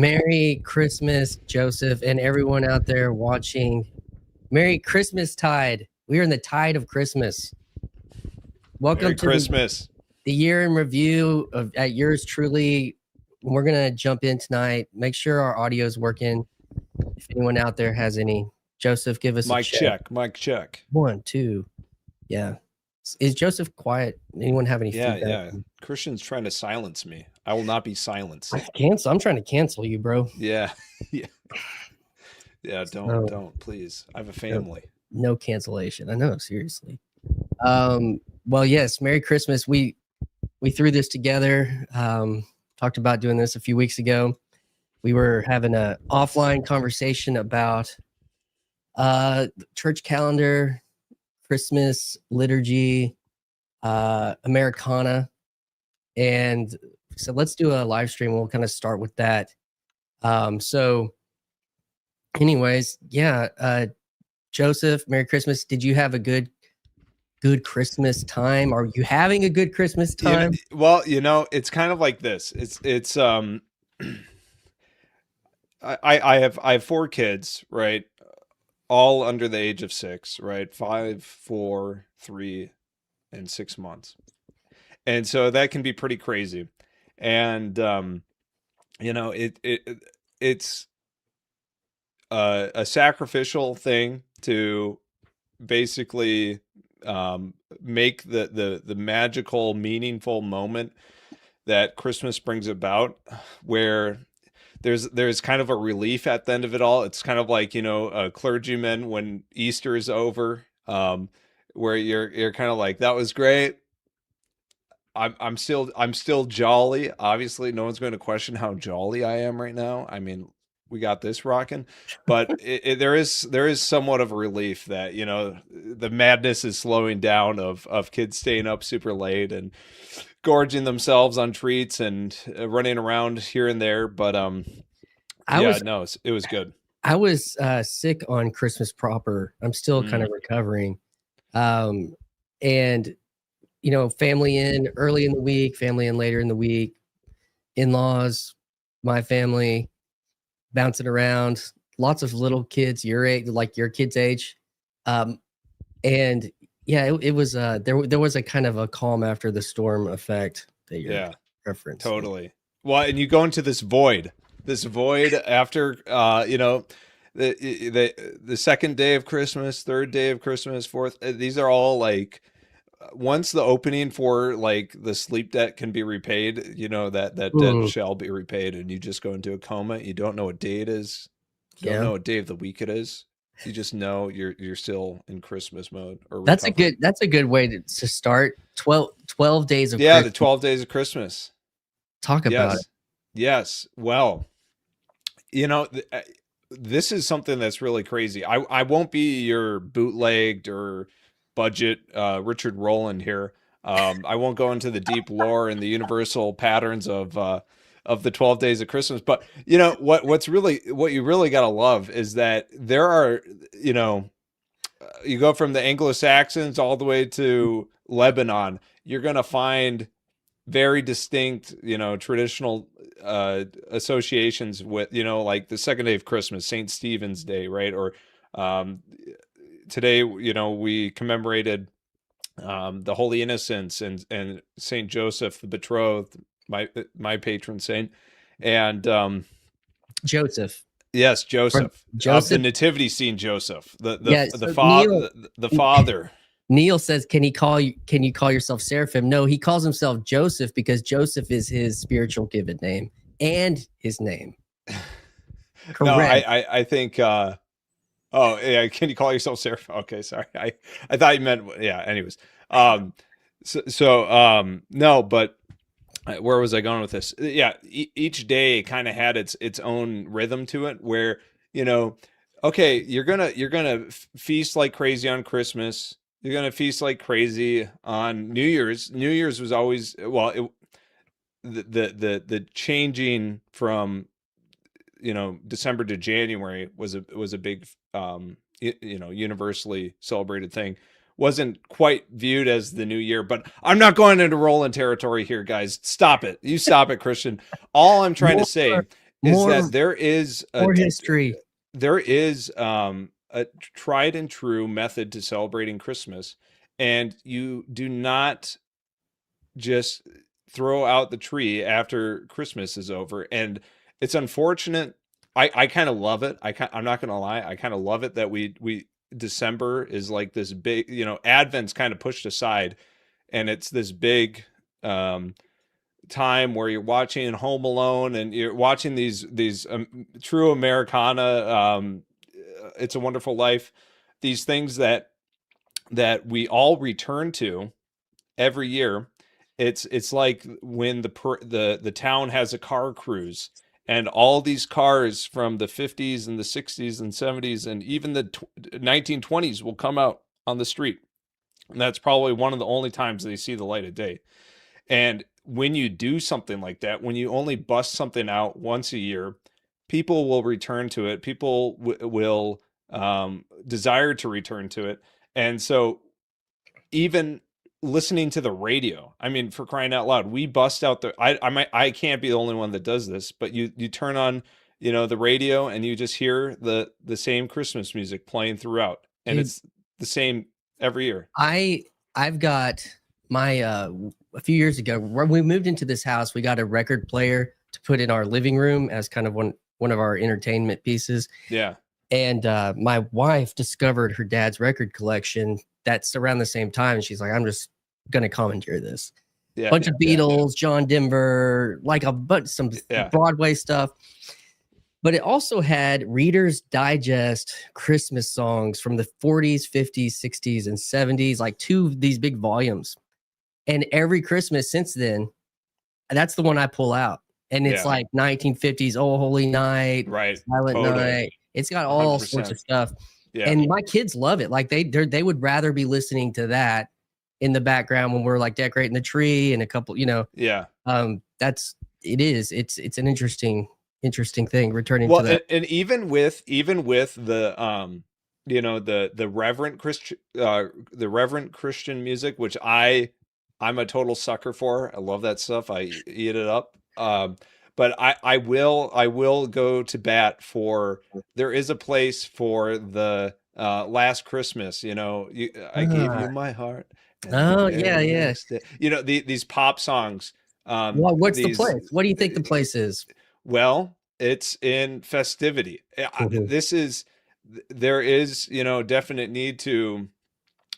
Merry Christmas, Joseph, and everyone out there watching. Merry Christmastide. We are in the tide of Christmas. Welcome Merry to Christmas. The year in review at yours truly. We're going to jump in tonight. Make sure our audio is working. If anyone out there has any, Joseph, give us Mic a check. check. Mic check. 1, 2. Yeah. Is Joseph quiet? Anyone have any feedback? Yeah. Christian's trying to silence me. I will not be silenced. I'm trying to cancel you, bro. Yeah. Yeah. Don't, please. I have a family. No cancellation. I know, seriously. Well, yes, Merry Christmas. We threw this together. Talked about doing this a few weeks ago. We were having an offline conversation about church calendar, Christmas liturgy, Americana, and so let's do a live stream. We'll kind of start with that. So anyways, yeah, Joseph, Merry Christmas. Did you have a good Christmas time? Are you having a good Christmas time? Well, it's kind of like this. It's I have 4 kids, right? All under the age of 6, right? 5, 4, 3, and 6 months. And so that can be pretty crazy. And it's a sacrificial thing to basically make the magical, meaningful moment that Christmas brings about, where there's kind of a relief at the end of it all. It's kind of like, a clergyman when Easter is over, where you're kind of like, that was great. I'm still jolly. Obviously, no one's going to question how jolly I am right now. I mean, we got this rocking, but there is somewhat of a relief that, the madness is slowing down of kids staying up super late and gorging themselves on treats and running around here and there. But I yeah, was no, it was good. I was sick on Christmas proper. I'm still kind Mm, of recovering. Um, and family in early in the week, family in later in the week, in-laws, my family bouncing around, lots of little kids your age, like your kids' age. Um, and yeah, it was there was a kind of a calm after the storm effect that you're yeah, referencing. totally. Well, and you go into this void after, the second day of Christmas, third day of Christmas, fourth. These are all like, once the opening for like the sleep debt can be repaid, that debt Mm, shall be repaid, and you just go into a coma. You don't know what day it is, don't yeah. know what day of the week it is. You just know you're still in Christmas mode or That's a recovery. good way to start 12 days of Yeah, the Christmas. 12 days of Christmas. Talk about it. Yes. Yes. Well, this is something that's really crazy. I won't be your bootlegged or budget Richard Rowland here. I won't go into the deep lore and the universal patterns of the 12 days of Christmas. But what you really gotta love is that there are, you go from the Anglo Saxons all the way to Lebanon. You're gonna find very distinct, traditional associations with, like the second day of Christmas, St. Stephen's Day, right? Or um, today, we commemorated the Holy Innocents and St. Joseph the Betrothed, my patron saint, and Joseph. yes, Or Joseph of the Joseph. nativity scene, Joseph, the Yeah. the the So father, the father. Neil says, can you call yourself Seraphim? No, he calls himself Joseph because Joseph is his spiritual given name and his name. No, I Correct. I, I think. Oh, yeah. Can you call yourself Sarah? Okay, sorry. I thought you meant, yeah. Anyways, no, but where was I going with this? Yeah, each day kind of had its own rhythm to it, where, you know, okay, you're gonna feast like crazy on Christmas. You're gonna feast like crazy on New Year's. New Year's was always, well, the changing from, December to January was a big, universally celebrated thing. Wasn't quite viewed as the new year, but I'm not going into Roland territory here, guys. Stop it. You stop it, Christian. All I'm trying to More, say is more, that history. there is a tried and true method to celebrating Christmas, and you do not just throw out the tree after Christmas is over. And it's unfortunate. I kind of love it. I'm not gonna lie. I kind of love it that we December is like this big, Advent's kind of pushed aside, and it's this big time where you're watching Home Alone and you're watching these true Americana, It's a Wonderful Life, these things that we all return to every year. It's like when the town has a car cruise, and all these cars from the 50s and the 60s and 70s and even the 1920s will come out on the street. And that's probably one of the only times they see the light of day. And when you do something like that, when you only bust something out once a year, people will return to it. People will desire to return to it. And so, even listening to the radio, I mean, for crying out loud, we bust out I can't be the only one that does this, but you turn on the radio, and you just hear the same Christmas music playing throughout, and Dude, it's the same every year. I I've got my a few years ago when we moved into this house, we got a record player to put in our living room as kind of one of our entertainment pieces. Yeah. And my wife discovered her dad's record collection that's around the same time. And she's like, I'm just gonna commandeer this. Yeah. Bunch of Beatles, John Denver, like a bunch some Yeah. Broadway stuff. But it also had Reader's Digest Christmas songs from the 40s, 50s, 60s, and 70s, like two of these big volumes. And every Christmas since then, that's the one I pull out. And it's Yeah. like 1950s, Oh Holy Night, Right. Silent Totally. Night. It's got all sorts 100%. of stuff. Yeah. And my kids love it. Like they would rather be listening to that in the background when we're like decorating the tree and a couple, Yeah. It's an interesting thing returning Well, to that. and even with the the Reverend Christian music, which I'm a total sucker for. I love that stuff. I eat it up. But I will go to bat for, there is a place for the Last Christmas. I gave you my heart, and the Oh yeah, very yeah. next day. These pop songs. Well, what's the These place? What do you think the place is? Well, it's in festivity. Mhm. There is, definite need to,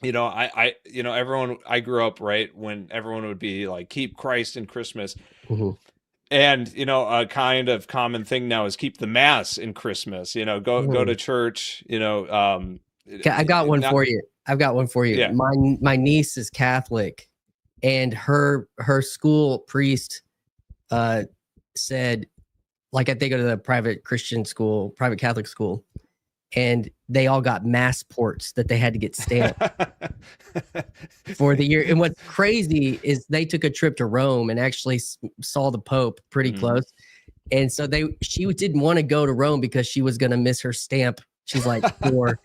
everyone, I grew up right when everyone would be like, keep Christ in Christmas. Mhm. And, a kind of common thing now is keep the mass in Christmas, go to Mm. church, Okay, I got one not, for you. I've got one for you. yeah. My niece is Catholic, and her school priest said, like, they go to the private Christian school, private Catholic school, and they all got mass ports that they had to get stamped for the year. And what's crazy is they took a trip to Rome and actually saw the Pope pretty Mhm. close. And so she didn't want to go to Rome because she was going to miss her stamp. She's like 4.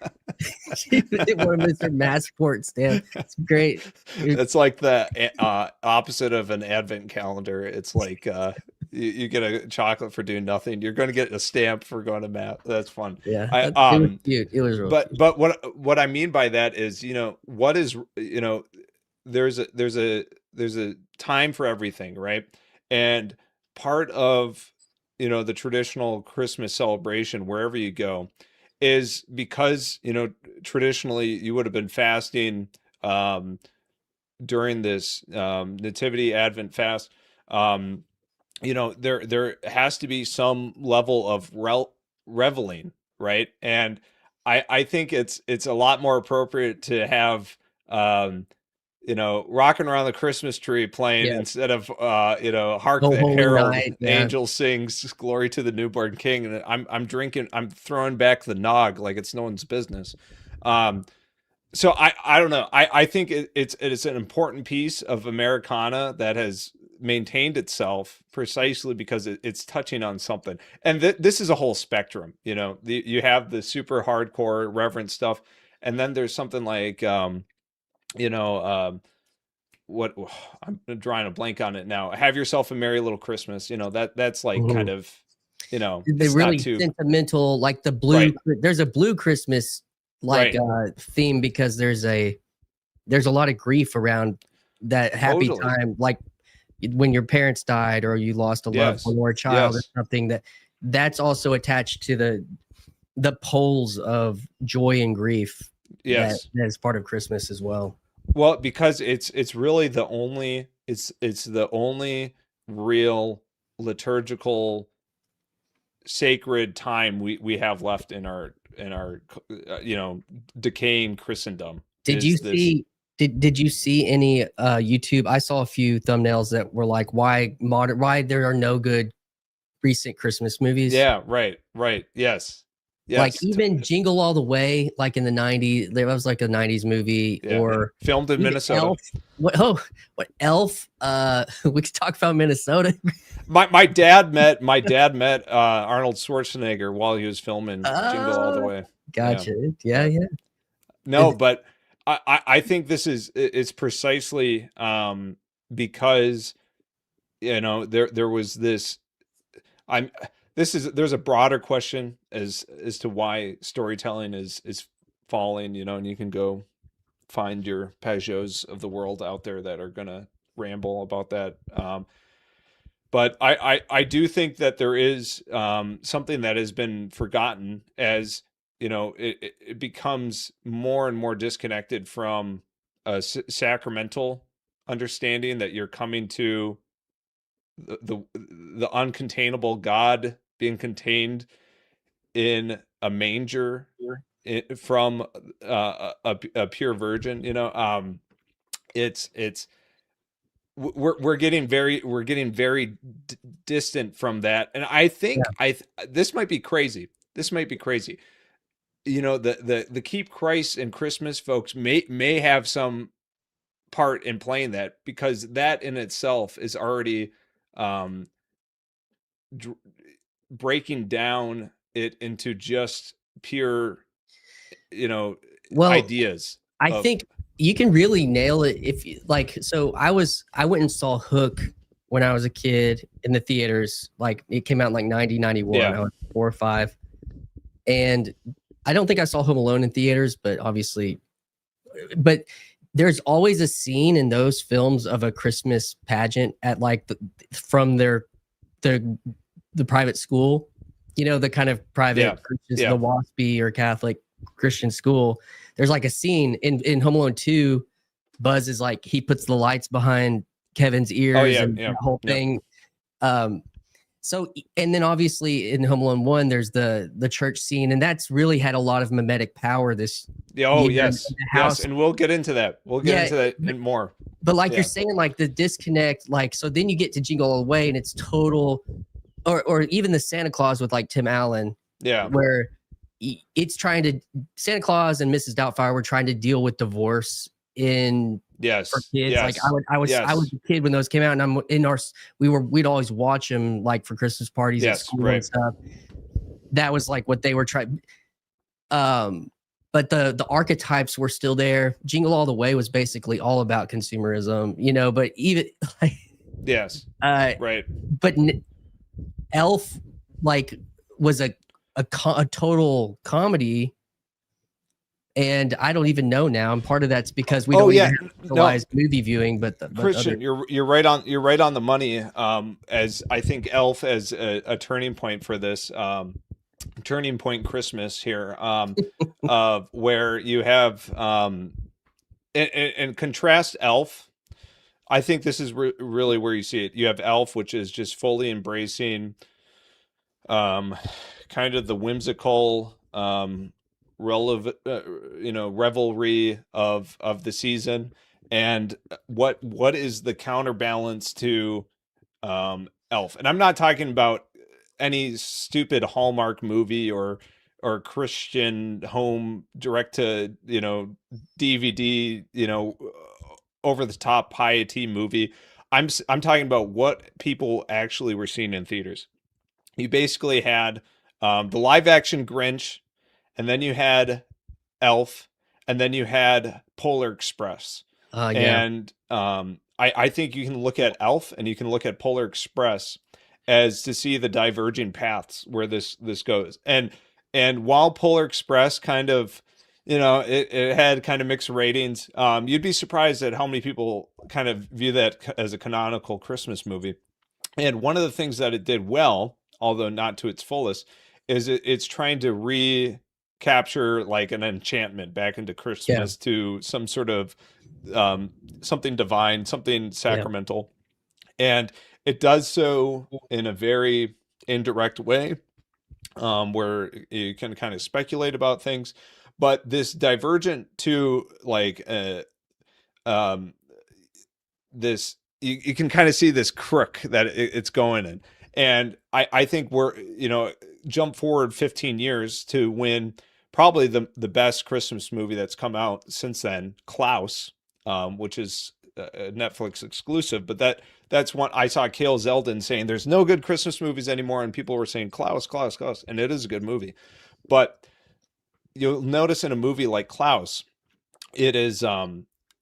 She didn't want to miss her passport stamp. It's great. It's like the opposite of an advent calendar. It's like you get a chocolate for doing nothing. You're going to get a stamp for going to math. That's fun. Yeah, I it was cute. It was real but cute. but what I mean by that is, what is, there's a time for everything, right? And part of, the traditional Christmas celebration, wherever you go, is because, traditionally you would have been fasting during this nativity advent fast. There has to be some level of reveling, right? And I think it's a lot more appropriate to have rocking around the Christmas tree playing, Yeah. instead of hark Oh, the Holy herald Night. Yeah. angel sings glory to the newborn king, and I'm throwing back the nog like it's no one's business. So I don't know. I think it's an important piece of Americana that has maintained itself precisely because it's touching on something. And this is a whole spectrum. You have the super hardcore reverent stuff, and then there's something like what I'm drawing a blank on it now. Have yourself a merry little Christmas. That's like kind Mhm. of, They it's not really too sentimental, like the blue. right, There's a blue Christmas like right, theme because there's a lot of grief around that happy totally. time, like when your parents died or you lost a loved Yes, one or a child or yes, something. That's also attached to the poles of joy and grief yes. that is part of Christmas as well. Well, because it's really the only, it's the only real liturgical sacred time we have left in our decaying Christendom, Did you is this. see did you see any YouTube? I saw a few thumbnails that were like why there are no good recent Christmas movies. Yeah, right, yes, Like yes, even Jingle All the Way, like in the 90s, there was like a 90s movie, yeah, or filmed in even Minnesota. Elf. What Elf? We could talk about Minnesota. My dad met Arnold Schwarzenegger while he was filming Jingle All the Oh, Way. Yeah, gotcha. Yeah, yeah. yeah. No, but I think it's precisely because there was this. I'm there's a broader question as to why storytelling is falling, you know, and you can go find your Peugeots of the world out there that are gonna ramble about that. But I do think that there is something that has been forgotten as, you know, it becomes more and more disconnected from a sacramental understanding that you're coming to the uncontainable God being contained in a manger from a pure virgin. You know, it's we're getting very distant from that, and I think this might be crazy. This might be crazy. You know, the keep Christ in Christmas folks may have some part in playing that, because that in itself is already um dr- breaking down it into just pure, you know, Well, ideas I of, think you can really nail it if you like. So I went and saw Hook when I was a kid in the theaters. Like it came out in like 1991. yeah, I was 4 or 5, and I don't think I saw Home Alone in theaters, but obviously, but there's always a scene in those films of a Christmas pageant at like from the the private school, you know, the kind of yeah, private Christians, the yeah. WASPy or Catholic Christian school. There's like a scene in Home Alone 2. Buzz is like, he puts the lights behind Kevin's Oh ears yeah, and yeah, that whole yeah. thing. Um, so, and then obviously in Home Alone 1, there's the church scene, and that's really had a lot of mimetic power this Yeah, oh year in yes, the yes, house. and we'll get into that. We'll get Yeah, into that and more. but like you're Yeah, saying, like the disconnect, like so then you get to Jingle All the Way, and it's total, or even the Santa Claus with like Tim Allen, yeah, where it's trying to, Santa Claus and Mrs. Doubtfire were trying to deal with divorce in for yes, kids. Like yes, I was yes, a kid when those came out, and I'm in our we'd always watch them like for Christmas parties at yes, school and right. stuff. That was like what they were trying. But the archetypes were still there. Jingle All the Way was basically all about consumerism, you know. But even like, Yes, right. but Elf like was a total comedy, and I don't even know now. And part of that's because we Oh don't even yeah, have no, centralized movie viewing, but other Christian, you're right on the money. As I think Elf as a turning point for this, turning point Christmas here, of where you have and contrast Elf. I think this is really where you see it. You have Elf, which is just fully embracing um, kind of the whimsical, relevant, you know, revelry of the season, and what is the counterbalance to Elf? And I'm not talking about any stupid Hallmark movie or Christian home direct to, you know, DVD, you know, over the top piety movie. I'm talking about what people actually were seeing in theaters. You basically had the live action Grinch, and then you had Elf, and then you had Polar Express. yeah, And I think you can look at Elf and you can look at Polar Express as to see the diverging paths where this goes. And while Polar Express kind of, you know, it had kind of mixed ratings, you'd be surprised at how many people kind of view that as a canonical Christmas movie. And one of the things that it did well, although not to its fullest, is it's trying to recapture like an enchantment back into yeah, Christmas to some sort of something divine, something yeah. sacramental. And it does so in a very indirect way, where you can kind of speculate about things. But this divergent to like um, this you can kind of see this crook that it's going in. And I think we're, you know, jump forward 15 years to when probably the best Christmas movie that's come out since then, Klaus, which is a Netflix exclusive. But that's one I saw Cale Zeldin saying there's no good Christmas movies anymore, and people were saying Klaus, Klaus, Klaus, and it is a good movie. But you'll notice in a movie like Klaus, it is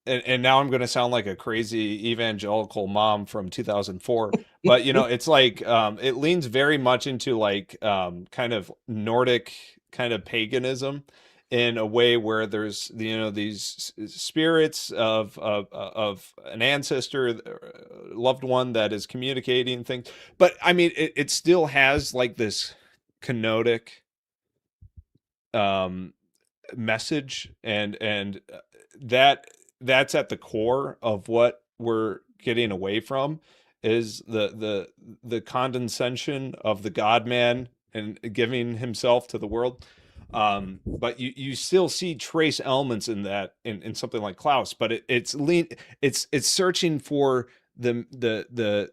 and now I'm going to sound like a crazy evangelical mom from 2004, but it's like it leans very much into like kind of Nordic kind of paganism in a way where there's these spirits of an ancestor, loved one that is communicating things, but I mean it still has like this kenotic um message, and that that's at the core of what we're getting away from, is the condescension of the God man and giving himself to the world. But you still see trace elements in that in something like Klaus, but it's searching for the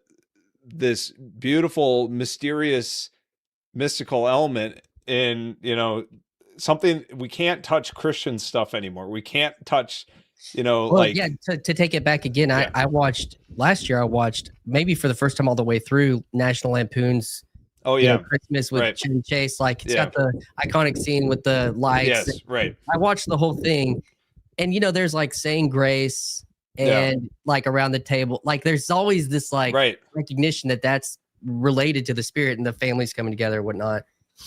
this beautiful, mysterious, mystical element in something. We can't touch Christian stuff anymore. We can't touch Well, yeah, like to take it back again, yeah. I watched last year. I watched maybe for the first time all the way through National Lampoon's, Oh yeah. Christmas with Right. Chevy Chase. Like it's Yeah. got the iconic scene with the lights. Yes. Right. I watched the whole thing, and there's like saying grace Yeah. and like around the table. Like there's always this like Right. recognition that that's related to the spirit and the families coming together and whatnot.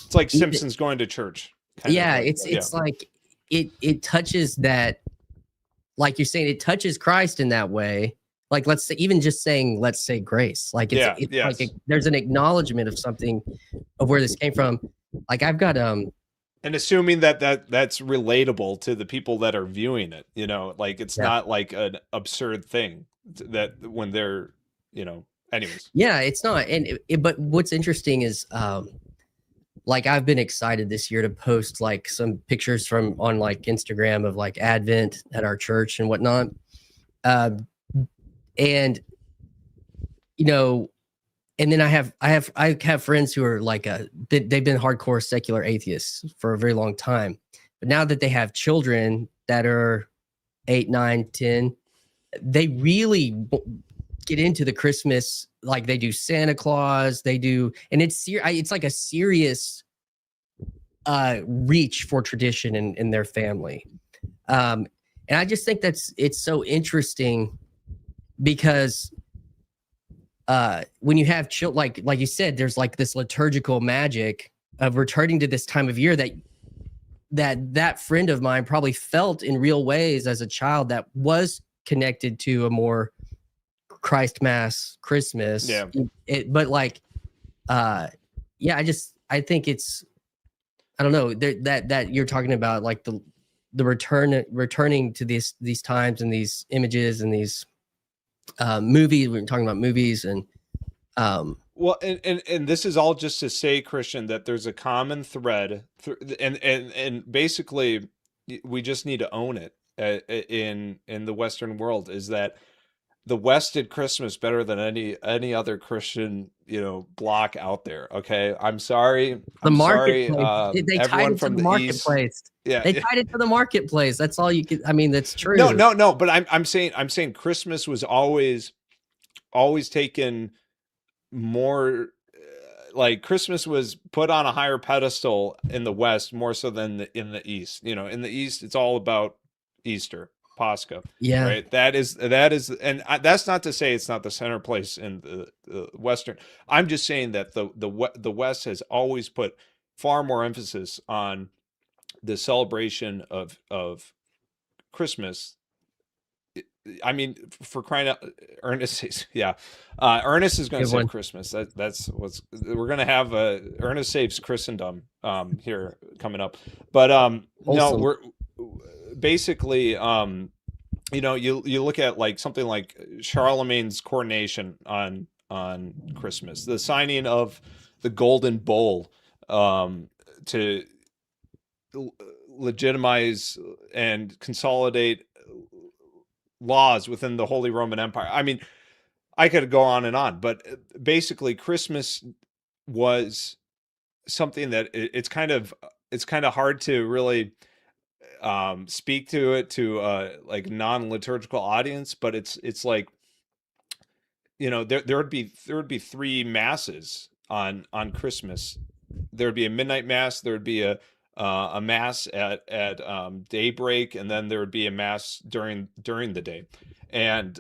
It's like Simpsons going to church. Yeah, it's like it touches that, like you're saying, it touches Christ in that way. Like let's say, even just saying let's say grace. Like it's yes. like there's an acknowledgement of something of where this came from. Like I've got and assuming that's relatable to the people that are viewing it, like it's not like an absurd thing that when they're, anyways. Yeah, it's not. And but what's interesting is like I've been excited this year to post like some pictures from on like Instagram of like Advent at our church and whatnot. And and then I have friends who are like they've been hardcore secular atheists for a very long time. But now that they have children that are 8, 9, 10, they really get into the Christmas, like they do Santa Claus, they do, and it's like a serious reach for tradition in their family. And I just think it's so interesting because when you have like you said, there's like this liturgical magic of returning to this time of year that friend of mine probably felt in real ways as a child that was connected to a more Christ Mass Christmas. Yeah. But like, yeah, I think it's, I don't know, that you're talking about like the returning to these times and these images and these movies. We're talking about movies and well, and this is all just to say, Christian, that there's a common thread, and basically, we just need to own it in the Western world, is that the West did Christmas better than any other Christian block out there. Okay, I'm sorry. The marketplace. They tied Everyone it to from the the East. marketplace. Yeah, They tied it to the marketplace. That's all you can. I mean, that's true. No. But I'm saying Christmas was always taken more. Like Christmas was put on a higher pedestal in the West more so than in the East. In the East, it's all about Easter, Pascha. Yeah. Right. That is, and that's not to say it's not the center place in the Western. I'm just saying that the West has always put far more emphasis on the celebration of Christmas. I mean, for crying out, Ernest, yeah, Ernest is going to save Christmas. That's what's we're going to have. Ernest saves Christendom here coming up, but no, we're basically you look at like something like Charlemagne's coronation on Christmas, the signing of the Golden Bowl to legitimize and consolidate laws within the Holy Roman Empire. I mean, I could go on and on, but basically Christmas was something that it's kind of hard to really speak to it to like non-liturgical audience, but it's like there would be 3 masses on Christmas. There would be a midnight mass, there would be a a mass at daybreak, and then there would be a mass during the day. And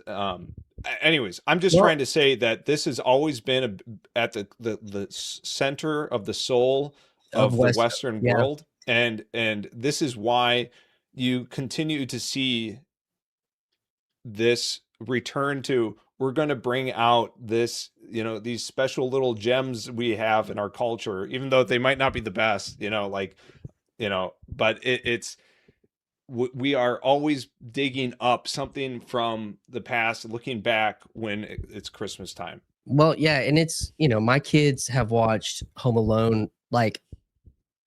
anyways, I'm just Well, trying to say that this has always been at the center of the soul of of the West, Western yeah. world, and this is why you continue to see this return to, we're going to bring out this, these special little gems we have in our culture, even though they might not be the best, like, but it's we are always digging up something from the past, looking back when it's Christmas time. Well, yeah, and it's, my kids have watched Home Alone like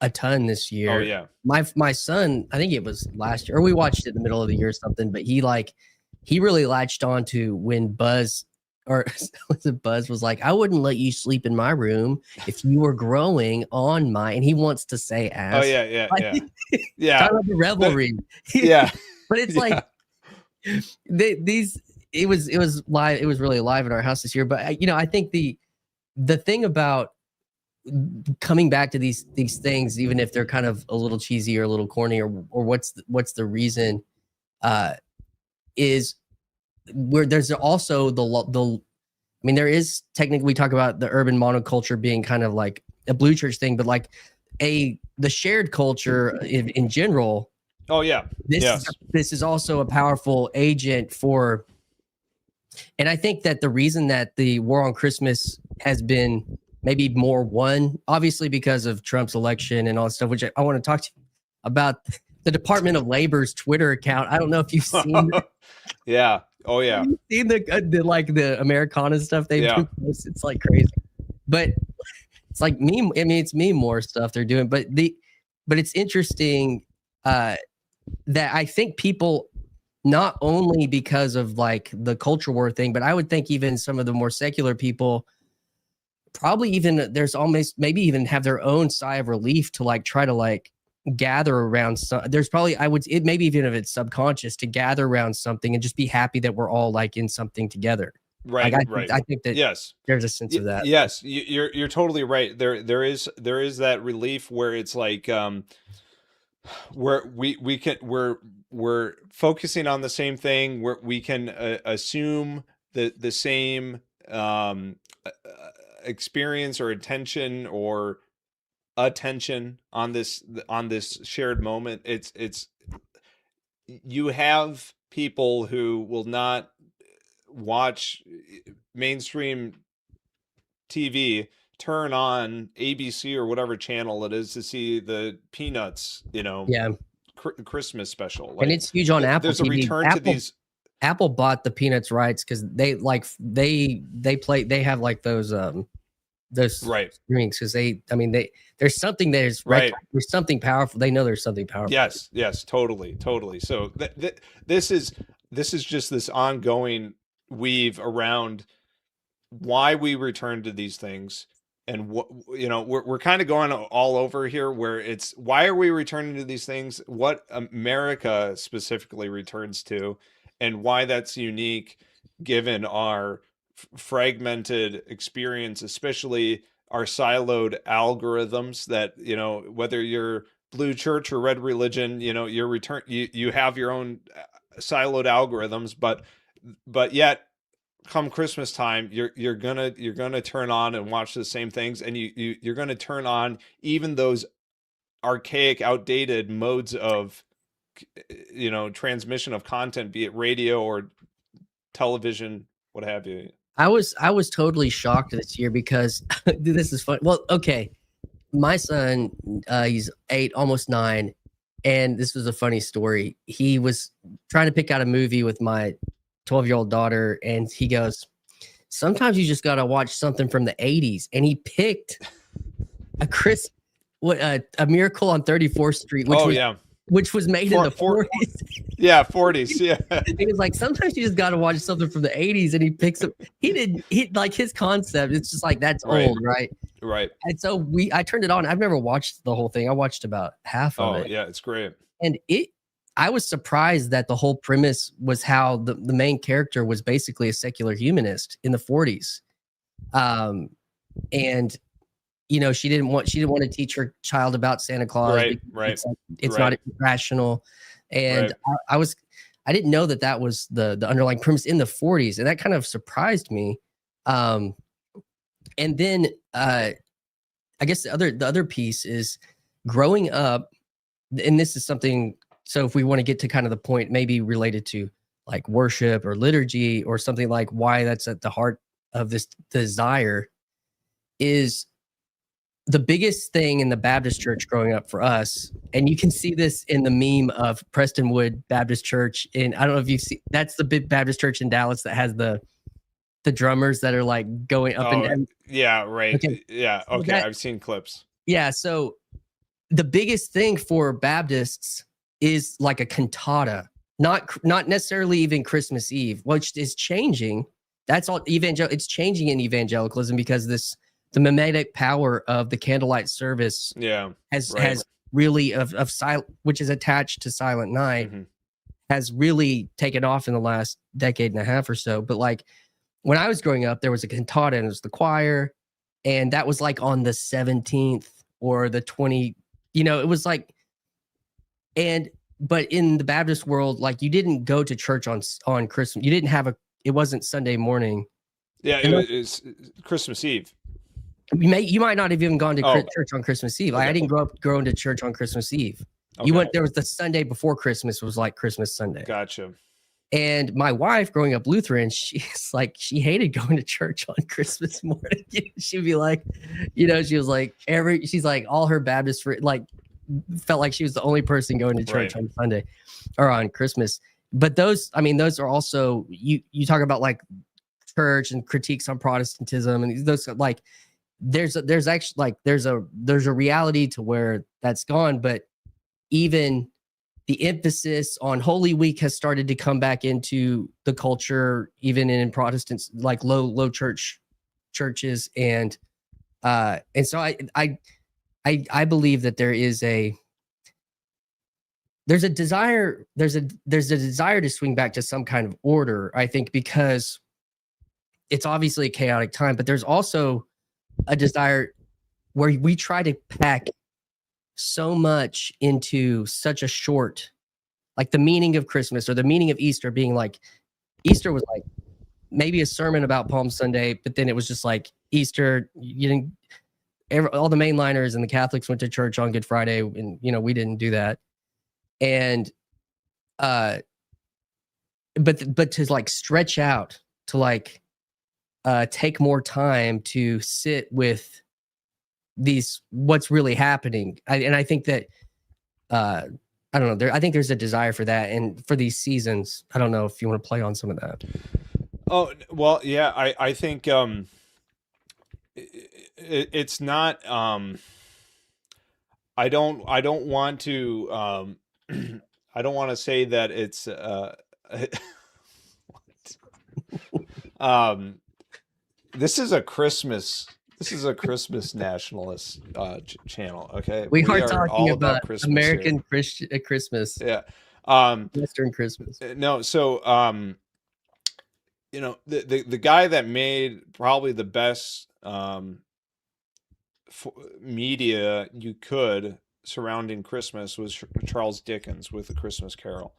a ton this Oh year. yeah. My son, I think it was last year, or we watched it in the middle of the year or something, but he really latched on to when Buzz, or was it Buzz, was like, I wouldn't let you sleep in my room if you were growing on my, and he wants to say Oh ass. yeah, yeah, Like, yeah, yeah. talk about the revelry. Yeah. But it's Yeah. like these, it was live, it was really live in our house this year. But I think the thing about coming back to these things, even if they're kind of a little cheesy or a little corny, or what's the reason, is where there's also I mean, there is technically, we talk about the urban monoculture being kind of like a blue church thing, but like the shared culture in general. Oh yeah. Yes. This is also a powerful agent for, and I think that the reason that the war on Christmas has been maybe more won, obviously because of Trump's election and all that stuff, which I want to talk to you about. The Department of Labor's Twitter account. I don't know if you've seen. Yeah. Oh yeah. Have you seen the Americana stuff they've Yeah. been posting? It's like crazy, but it's like meme. I mean, it's meme more stuff they're doing, but it's interesting that I think people, not only because of like the culture war thing, but I would think even some of the more secular people probably even, there's almost maybe even have their own sigh of relief to like try to like gather around some, there's probably, it maybe even if it's subconscious, to gather around something and just be happy that we're all like in something together. Right. Like Right. I think that Yes. there's a sense of that. Yes, you're totally right. There is that relief where it's like, where we can, we're focusing on the same thing, where we can assume the same experience or attention or attention on this shared moment. It's you have people who will not watch mainstream TV, turn on ABC or whatever channel it is to see the Peanuts, Yeah. Christmas special. And it's huge on Apple there's a TV. return to these. Apple bought the Peanuts rights because they have like those Right. streamings, because there's something Right. there's something powerful. They know there's something powerful. Yes, totally. So this is just this ongoing weave around why we return to these things, and what, we're kind of going all over here, where it's, why are we returning to these things, what America specifically returns to, and why that's unique given our fragmented experience, especially our siloed algorithms, that, whether you're blue church or red religion, your return, you have your own siloed algorithms, but yet come Christmas time, you're gonna turn on and watch the same things, and you're gonna turn on even those archaic, outdated modes of transmission of content, be it radio or television, what have you. I was totally shocked this year because dude, this is fun. Well, okay, my son, he's 8, almost 9, and this was a funny story. He was trying to pick out a movie with my 12-year-old daughter, and he goes, sometimes you just got to watch something from the 80s. And he picked a Miracle on 34th Street, which was made in the 40s. Yeah, 40s. Yeah. He was like, sometimes you just got to watch something from the 80s, and he picks up. He like his concept. It's just like, that's old, right? Right. And so I turned it on. I've never watched the whole thing. I watched about half of it. Oh yeah, it's great. And I was surprised that the whole premise was how the main character was basically a secular humanist in the 40s. And she didn't want to teach her child about Santa Claus Right, because right, it's right, not rational. And right. I didn't know that was the underlying premise in the 40s, and that kind of surprised me. And then I guess the other piece is growing up, and this is something. So if we want to get to kind of the point, maybe related to like worship or liturgy or something, like why that's at the heart of this desire, is the biggest thing in the Baptist church growing up for us, and you can see this in the meme of Prestonwood Baptist Church. And I don't know if you've seen, that's the big Baptist church in Dallas that has the drummers that are like going up and Oh, down. yeah, right. Okay. Yeah, So okay. I've seen clips. yeah. So the biggest thing for Baptists is like a cantata, not necessarily even Christmas Eve, which is changing. That's all it's changing in evangelicalism because the mimetic power of the candlelight service Yeah, has right. really of silent, which is attached to Silent Night, Mm-hmm. has really taken off in the last decade and a half or so. But like when I was growing up, there was a cantata and it was the choir, and that was like on the 17th or the 20. It was like, but in the Baptist world, like you didn't go to church on Christmas. You didn't have it wasn't Sunday morning. Yeah, And it's Christmas Eve. you might not have even gone to Oh, church on Christmas Eve. Like, I okay. didn't grow up going to church on Christmas Eve. Okay. There was the Sunday before Christmas was like Christmas Sunday. Gotcha. And my wife, growing up Lutheran, she's like, she hated going to church on Christmas morning. She'd be like, she was like, she's like, all her Baptist, like, felt like she was the only person going to church Right. on Sunday or on Christmas. But those are also, you talk about like church and critiques on Protestantism, and those, like, there's actually like, there's a reality to where that's gone. But even the emphasis on Holy Week has started to come back into the culture, even in Protestants, like low churches. And so I believe that there's a desire to swing back to some kind of order, I think, because it's obviously a chaotic time, but there's also a desire where we try to pack so much into such a short, like the meaning of Christmas or the meaning of Easter being like, Easter was like maybe a sermon about Palm Sunday, but then it was just like Easter. You didn't, all the mainliners and the Catholics went to church on Good Friday, and we didn't do that. And but to like stretch out, to like take more time to sit with what's really happening. And I think that I don't know, I think there's a desire for that, and for these seasons. I don't know if you want to play on some of that. Oh, well, yeah, I think it's not I don't want to I don't want to say that it's um this is a Christmas nationalist channel, okay? We are are talking all about Christmas American here. Christmas, Yeah. Western Christmas. No, so the guy that made probably the best media you could surrounding Christmas was Charles Dickens with A Christmas Carol.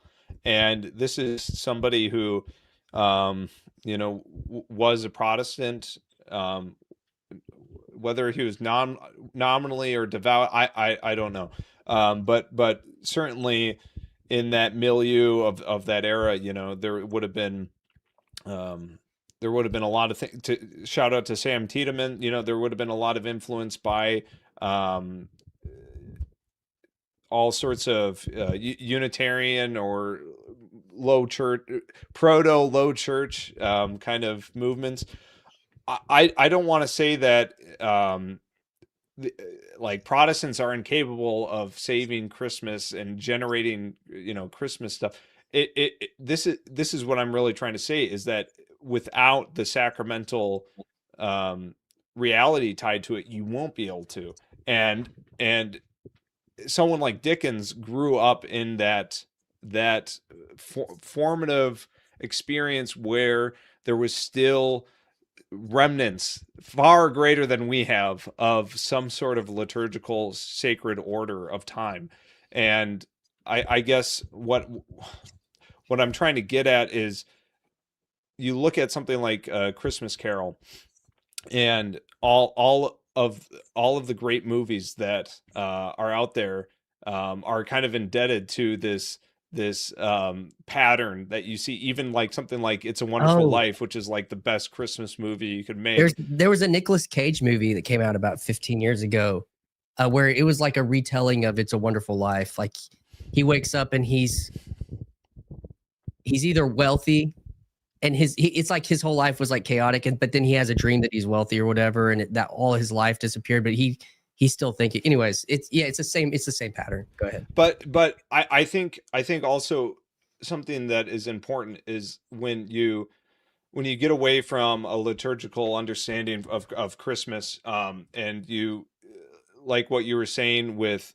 And this is somebody who was a Protestant, whether he was nominally or devout, I don't know. But certainly in that milieu of that era, there would have been a lot of things. To shout out to Sam Tiedemann, there would have been a lot of influence by all sorts of Unitarian or low church, proto low church kind of movements. I don't want to say that like Protestants are incapable of saving Christmas and generating Christmas stuff. This is what I'm really trying to say, is that without the sacramental reality tied to it, you won't be able to. And someone like Dickens grew up in that formative experience where there was still remnants far greater than we have of some sort of liturgical sacred order of time. And I guess what I'm trying to get at is, you look at something like Christmas Carol, and all of the great movies that are out there are kind of indebted to this pattern that you see, even like something like It's a Wonderful Oh, Life, which is like the best Christmas movie you could make. there was a Nicolas Cage movie that came out about 15 years ago, where it was like a retelling of It's a Wonderful Life. Like he wakes up and he's either wealthy, and it's like his whole life was like chaotic, but then he has a dream that he's wealthy or whatever, and that all his life disappeared, but he's still thinking. Anyways, it's the same pattern. Go ahead. But I think also something that is important is when you get away from a liturgical understanding of Christmas, and you, like what you were saying with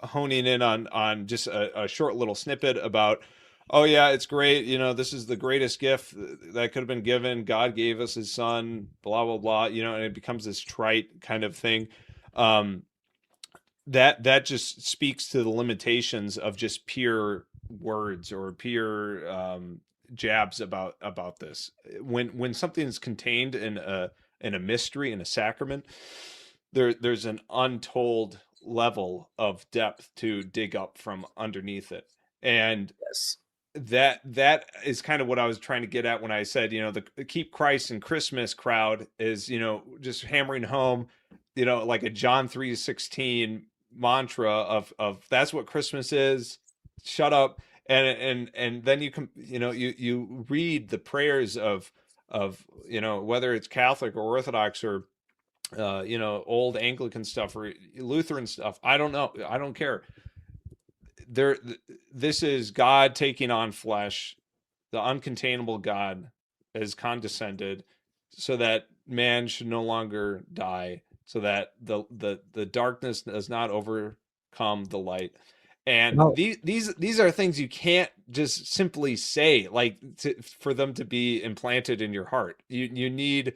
honing in on just a short little snippet about, oh yeah, it's great, this is the greatest gift that could have been given, God gave us his son, blah blah blah, and it becomes this trite kind of thing. That just speaks to the limitations of just pure words or pure jabs about this. When something is contained in a mystery, in a sacrament, there's an untold level of depth to dig up from underneath it. And Yes. that is kind of what I was trying to get at when I said, the Keep Christ in Christmas crowd is, just hammering home, like a John 3:16 mantra of that's what Christmas is. Shut up. And then you read the prayers of whether it's Catholic or Orthodox or old Anglican stuff or Lutheran stuff. I don't know. I don't care. This is God taking on flesh. The uncontainable God has condescended so that man should no longer die, so that the darkness does not overcome the light. And Well, these are things you can't just simply say, like, for them to be implanted in your heart. You need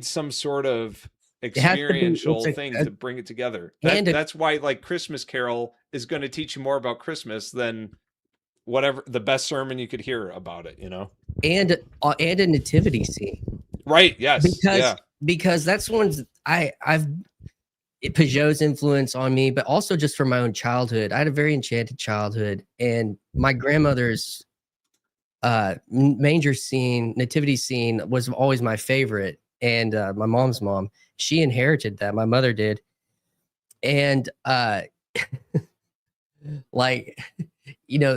some sort of it has to be. experiential thing to bring it together. And That's why, like, Christmas Carol is going to teach you more about Christmas than whatever the best sermon you could hear about it. and a nativity scene. Right? Yes. Because that's one's I've Peugeot's influence on me, but also just from my own childhood. I had a very enchanted childhood, and my grandmother's manger scene, nativity scene, was always my favorite. And my mom's mom, she inherited that. My mother did, and like,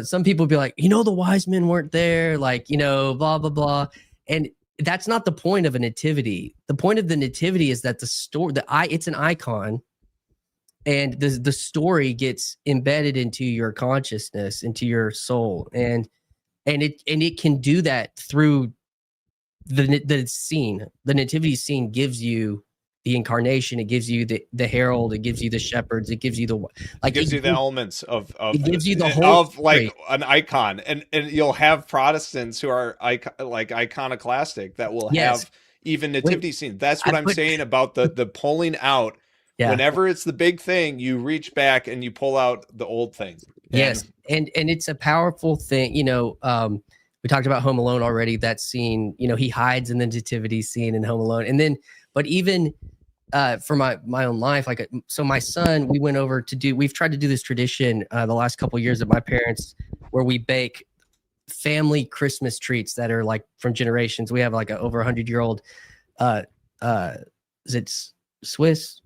some people be like, the wise men weren't there, like, blah blah blah, and that's not the point of a nativity. The point of the nativity is that it's an icon, and the story gets embedded into your consciousness, into your soul, and it can do that through the scene. The nativity scene gives you the incarnation, it gives you the herald, it gives you the shepherds, it gives you the elements of it gives you the whole of like an icon, and you'll have Protestants who are iconoclastic that will have even nativity scenes. That's what I'm saying about the pulling out. Yeah. Whenever it's the big thing, you reach back and you pull out the old thing. Yes, and it's a powerful thing. We talked about Home Alone already. That scene, he hides in the nativity scene in Home Alone, and then, but even for my own life, so my son, we've tried to do this tradition the last couple of years at my parents, where we bake family Christmas treats that are like from generations. We have like a over 100-year-old, is it Swiss?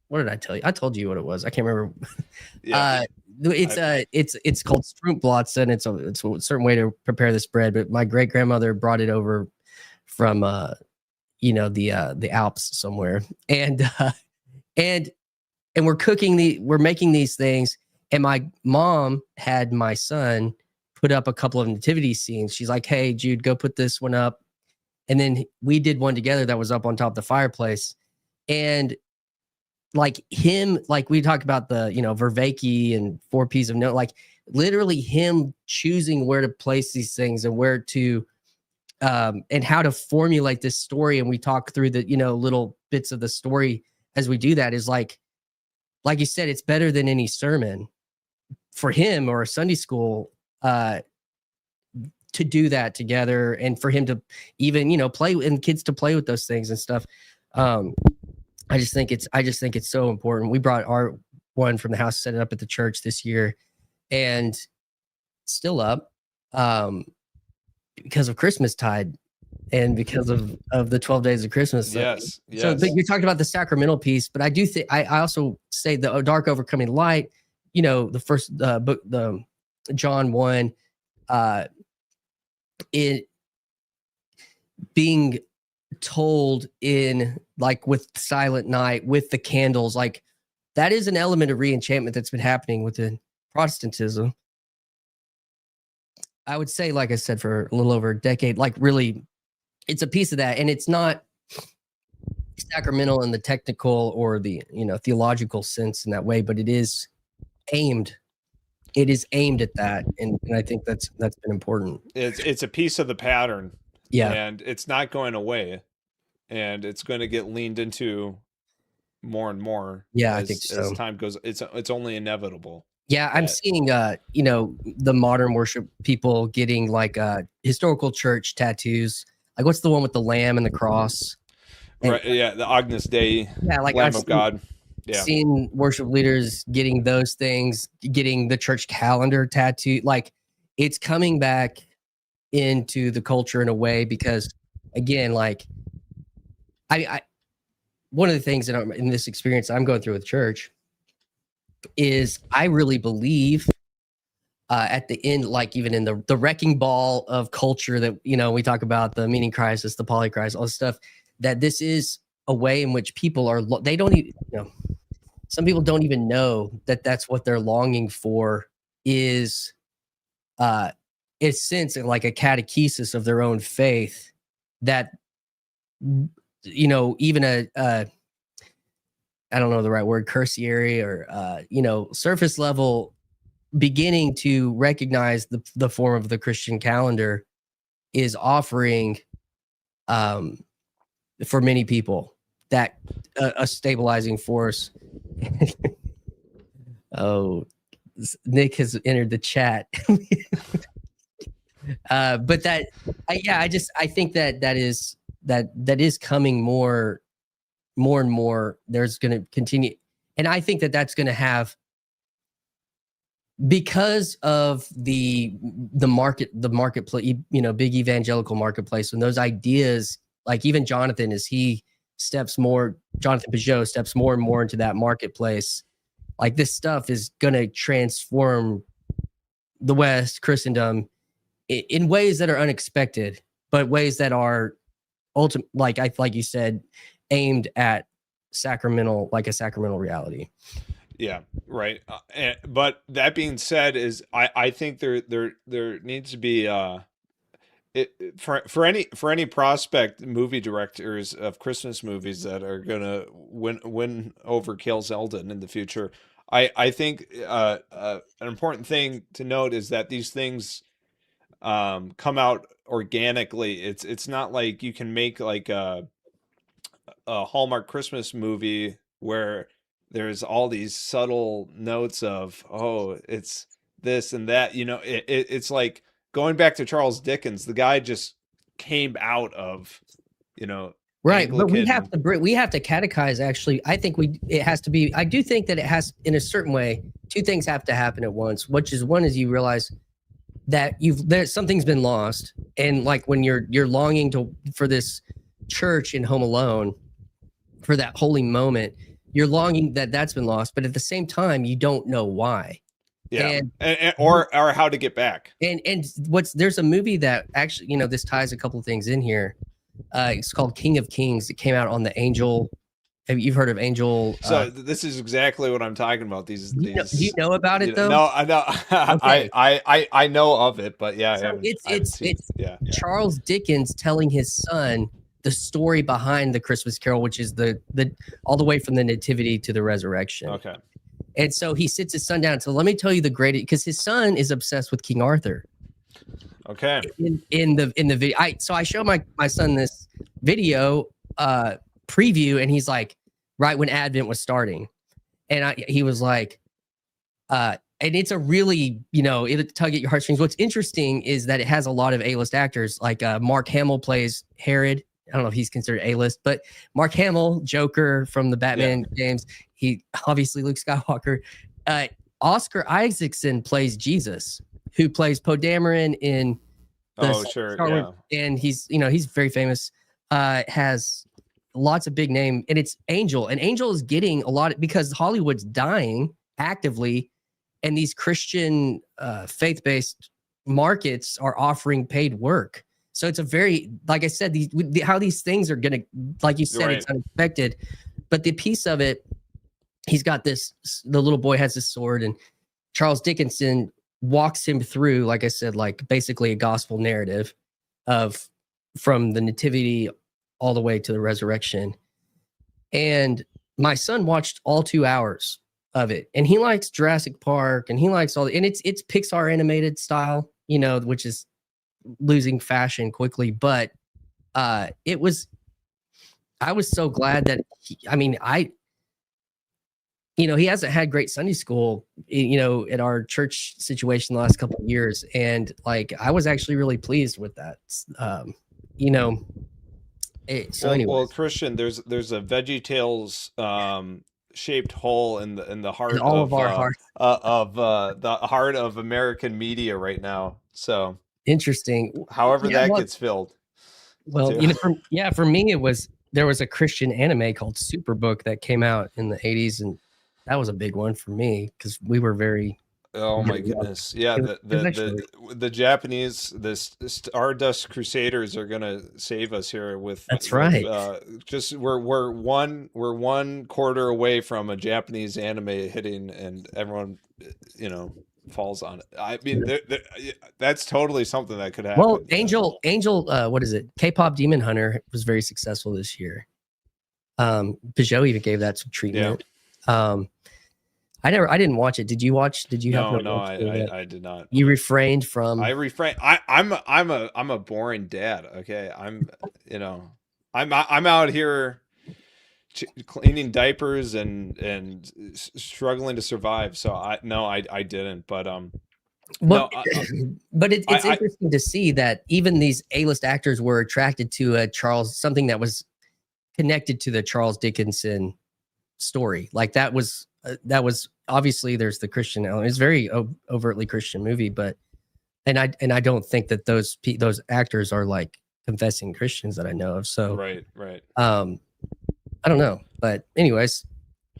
What did I tell you? I told you what it was. I can't remember. Yeah. It's called Strumpblatzen. It's a certain way to prepare this bread, but my great grandmother brought it over from the Alps somewhere, and we're making these things, and my mom had my son put up a couple of nativity scenes. She's like, "Hey, Jude, go put this one up," and then we did one together that was up on top of the fireplace, and like him, like we talk about the Vervaeke and 4 P's of note, like literally him choosing where to place these things and where to and how to formulate this story. And we talk through the, little bits of the story as we do that, is like you said, it's better than any sermon for him or a Sunday school, to do that together, and for him to even, play, and kids to play with those things and stuff. I just think it's so important. We brought our one from the house, set it up at the church this year, and still up, because of Christmastide and because of the 12 days of Christmas. Yes. So you talked about the sacramental piece, but I do think I also say the dark overcoming light, the first book, the John 1, it being told in, like, with Silent Night, with the candles, like that is an element of re-enchantment that's been happening within Protestantism. I would say, like I said, for a little over a decade, like really it's a piece of that. And it's not sacramental in the technical or the, theological sense in that way, but it is aimed at that. And I think that's been important. It's a piece of the pattern. Yeah. And it's not going away. And it's going to get leaned into more and more. Yeah, I think so. As time goes, it's only inevitable. Yeah, I'm seeing, the modern worship people getting like historical church tattoos. Like, what's the one with the lamb and the cross? Right. Yeah, the Agnus Dei. Yeah, like Lamb of God. Yeah. Seeing worship leaders getting those things, getting the church calendar tattoo. Like, it's coming back into the culture in a way, because, again, like I one of the things that in this experience I'm going through with church is I really believe at the end, like even in the wrecking ball of culture that, we talk about, the meaning crisis, the polycrisis, all this stuff, that this is a way in which people are, they don't even, some people don't even know that that's what they're longing for, is a sense of like a catechesis of their own faith, that, even a I don't know the right word, cursory or, surface level, beginning to recognize the form of the Christian calendar is offering, for many people, that a stabilizing force. Oh, Nick has entered the chat. But that, I think that is coming more and more. There's going to continue. And I think that's going to have, because of the marketplace, big evangelical marketplace, and those ideas, like even Jonathan Peugeot steps more and more into that marketplace. Like, this stuff is going to transform the West, Christendom, in ways that are unexpected, but ways that are ultimate, like you said, aimed at sacramental reality. Yeah, right. But that being said, I think there needs to be for any prospect movie directors of Christmas movies that are gonna win over Cale Zeldin in the future. I think an important thing to note is that these things come out organically. It's not like you can make like a Hallmark Christmas movie where there's all these subtle notes of, oh, it's this and that. It's like going back to Charles Dickens. The guy just came out of, right. Anglican. But we have to catechize. Actually, I think it has to be. I do think that it has, in a certain way, two things have to happen at once. One is you realize that something's been lost, and like when you're longing for this church in Home Alone, for that holy moment, you're longing that's been lost, but at the same time, you don't know why. Yeah, or how to get back. And there's a movie that actually, this ties a couple of things in here. It's called King of Kings. It came out on the Angel. You've heard of Angel? So this is exactly what I'm talking about. These. Do you know about it though? No, I know. Okay. I know of it, but yeah. So it's Charles Dickens telling his son the story behind the Christmas Carol, which is the all the way from the nativity to the resurrection. Okay. And so he sits his son down. So let me tell you the greatest, because his son is obsessed with King Arthur. Okay. in the video. So I show my son this video preview, and he's like, right when Advent was starting, and he was like, and it's a really, it'll tug at your heartstrings. What's interesting is that it has a lot of A-list actors. Like Mark Hamill plays Herod. I don't know if he's considered A-list, but Mark Hamill, Joker from the Batman games. He obviously Luke Skywalker. Oscar Isaacson plays Jesus, who plays Poe Dameron in the Sure, Star Wars, and he's very famous. Has lots of big name, and it's Angel, and Angel is getting a lot because Hollywood's dying actively, and these Christian faith-based markets are offering paid work. So it's a very, like I said, how these things are gonna, like you said, it's unexpected. But the piece of it, he's got this. The little boy has this sword, and Charles Dickinson walks him through, like I said, like basically a gospel narrative of from the nativity all the way to the resurrection. And my son watched all 2 hours of it, and he likes Jurassic Park, and he likes and it's Pixar animated style, which is losing fashion quickly. But I was so glad that he hasn't had great Sunday school, at our church situation the last couple of years. And like, I was actually really pleased with that. Well, Christian, there's a VeggieTales shaped hole in the heart in all of our hearts of the heart of American media right now. So interesting. However that gets filled. Well, for me, there was a Christian anime called Superbook that came out in the 80s, and that was a big one for me because we were very. Oh my goodness! Yeah, the Japanese, the Stardust Crusaders are gonna save us here with. That's right. Just we're one quarter away from a Japanese anime hitting, and everyone, falls on it. I mean, that's totally something that could happen. Well, Angel, what is it? K-pop Demon Hunter was very successful this year. Peugeot even gave that some treatment. Yeah. I didn't watch it. Did you watch? Did you? No, I did not. You refrained from. I refrained. I'm a boring dad. Okay, I'm out here cleaning diapers and struggling to survive. So I didn't. But but it's interesting to see that even these A-list actors were attracted to something that was connected to the Charles Dickinson story. Like that was obviously there's the Christian element. It's very overtly Christian movie, but and I don't think that those actors are like confessing Christians that I know of. So right. I don't know, but anyways,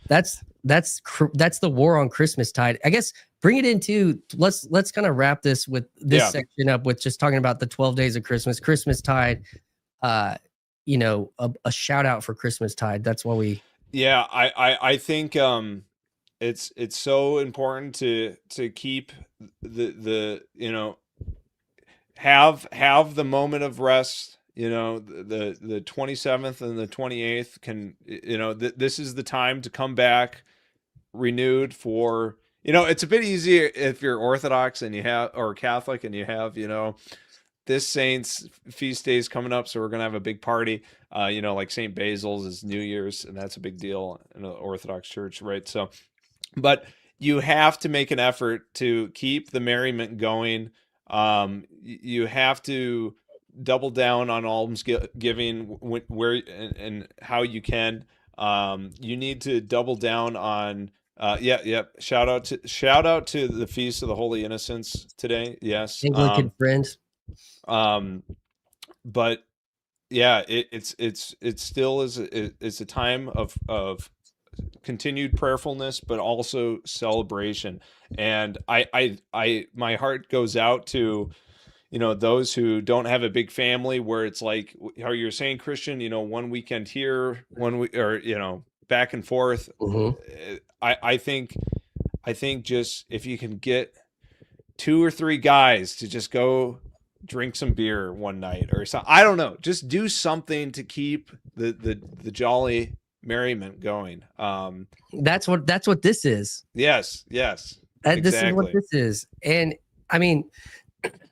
that's the war on Christmastide. I guess bring it into let's kind of wrap this with this section up with just talking about the 12 days of Christmas, Christmastide. A shout out for Christmastide. That's why we. Yeah, I think it's so important to keep the have the moment of rest. The 27th and the 28th can this is the time to come back renewed for it's a bit easier if you're Orthodox and you have or Catholic and you have this saint's feast days coming up, so we're gonna have a big party. Like St. Basil's is New Year's, and that's a big deal in the Orthodox Church, right? So, but you have to make an effort to keep the merriment going. You have to double down on alms giving where and how you can. You need to double down on. Shout out to the Feast of the Holy Innocents today. Yes, Anglican friends. But yeah, it still is it's a time of continued prayerfulness, but also celebration. And I my heart goes out to those who don't have a big family, where it's like how you're saying, Christian, one weekend here, back and forth. Mm-hmm. I think just if you can get 2 or 3 guys to just go drink some beer one night or something, I don't know, just do something to keep the jolly merriment going. That's what this is. Yes, Exactly. This is what this is. And I mean,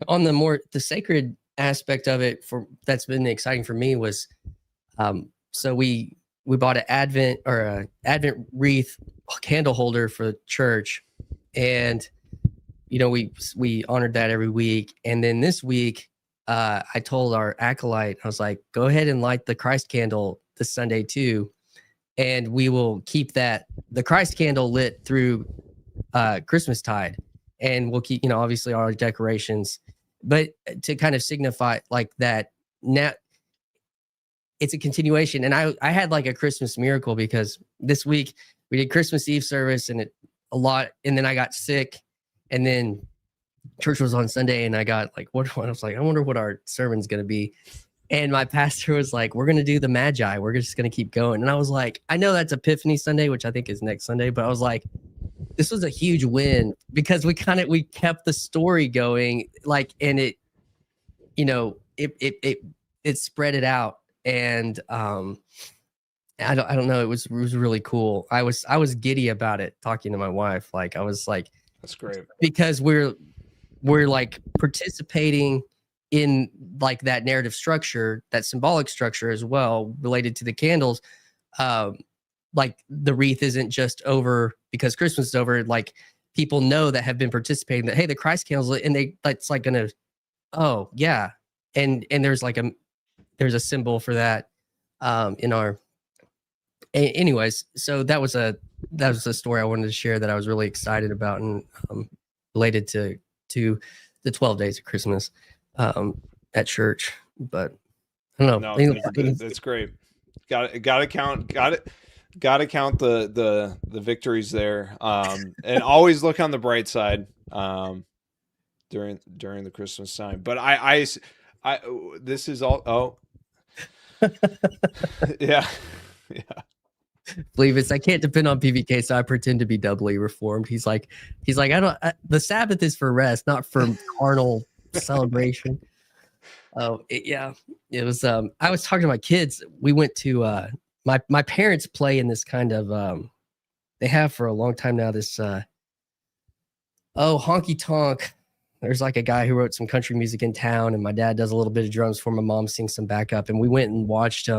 on the sacred aspect of it, for that's been exciting for me was, so we bought an Advent wreath candle holder for church, and we honored that every week. And then this week, I told our acolyte, I was like, go ahead and light the Christ candle this Sunday too, and we will keep the Christ candle lit through Christmastide, and we'll keep obviously all our decorations, but to kind of signify like that now it's a continuation. And I had like a Christmas miracle, because this week we did Christmas Eve service and and then I got sick, and then church was on Sunday, and I got like, I was like, I wonder what our sermon's going to be. And my pastor was like, we're going to do the Magi. We're just going to keep going. And I was like, I know that's Epiphany Sunday, which I think is next Sunday, but I was like, this was a huge win, because we kept the story going, like, and it spread it out. And I don't know, it was really cool. I was giddy about it, talking to my wife. Like, I was like, that's great, because we're like participating in like that narrative structure, that symbolic structure as well, related to the candles. Like the wreath isn't just over because Christmas is over. Like, people know that have been participating that, hey, the Christ candles, and that's like gonna, oh yeah, and there's a symbol for that in our. Anyways, so that was a story I wanted to share that I was really excited about, and related to the 12 days of Christmas at church. But I don't know. No, that's great. Got to count the victories there, and always look on the bright side during the Christmas time. But I this is all yeah. Believe I can't depend on PVK, so I pretend to be doubly reformed. He's like the Sabbath is for rest, not for carnal celebration. Oh it was. I was talking to my kids. We went to my parents play in this kind of they have for a long time now, this honky tonk. There's like a guy who wrote some country music in town, and my dad does a little bit of drums for my mom, sings some backup, and we went and watched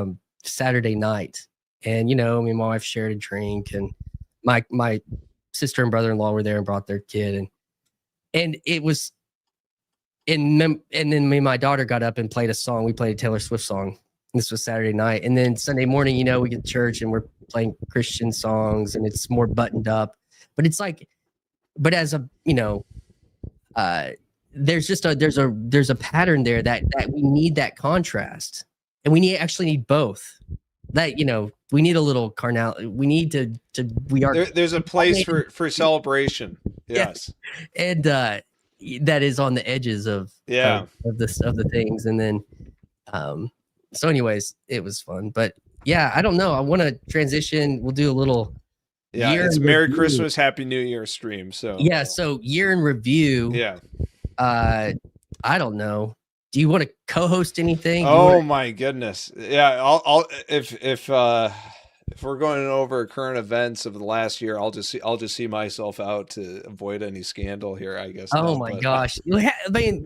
Saturday night. And me and my wife shared a drink, and my sister and brother-in-law were there and brought their kid, and it was, and then me and my daughter got up and played a song. We played a Taylor Swift song. This was Saturday night, and then Sunday morning, we get to church and we're playing Christian songs, and it's more buttoned up. But it's like, but as a there's a pattern there that we need that contrast, and we actually need both. That we need a little carnal. We need to there's a place for celebration. Yes, yeah. And that is on the edges of the things. And then so anyways, it was fun. But yeah, I don't know, I want to transition. We'll do a little it's Merry Christmas, Happy New Year stream. So year in review. I don't know, do you want to co-host anything? My goodness. Yeah, I'll if we're going over current events of the last year, I'll just see myself out to avoid any scandal here, I guess. Gosh. I mean,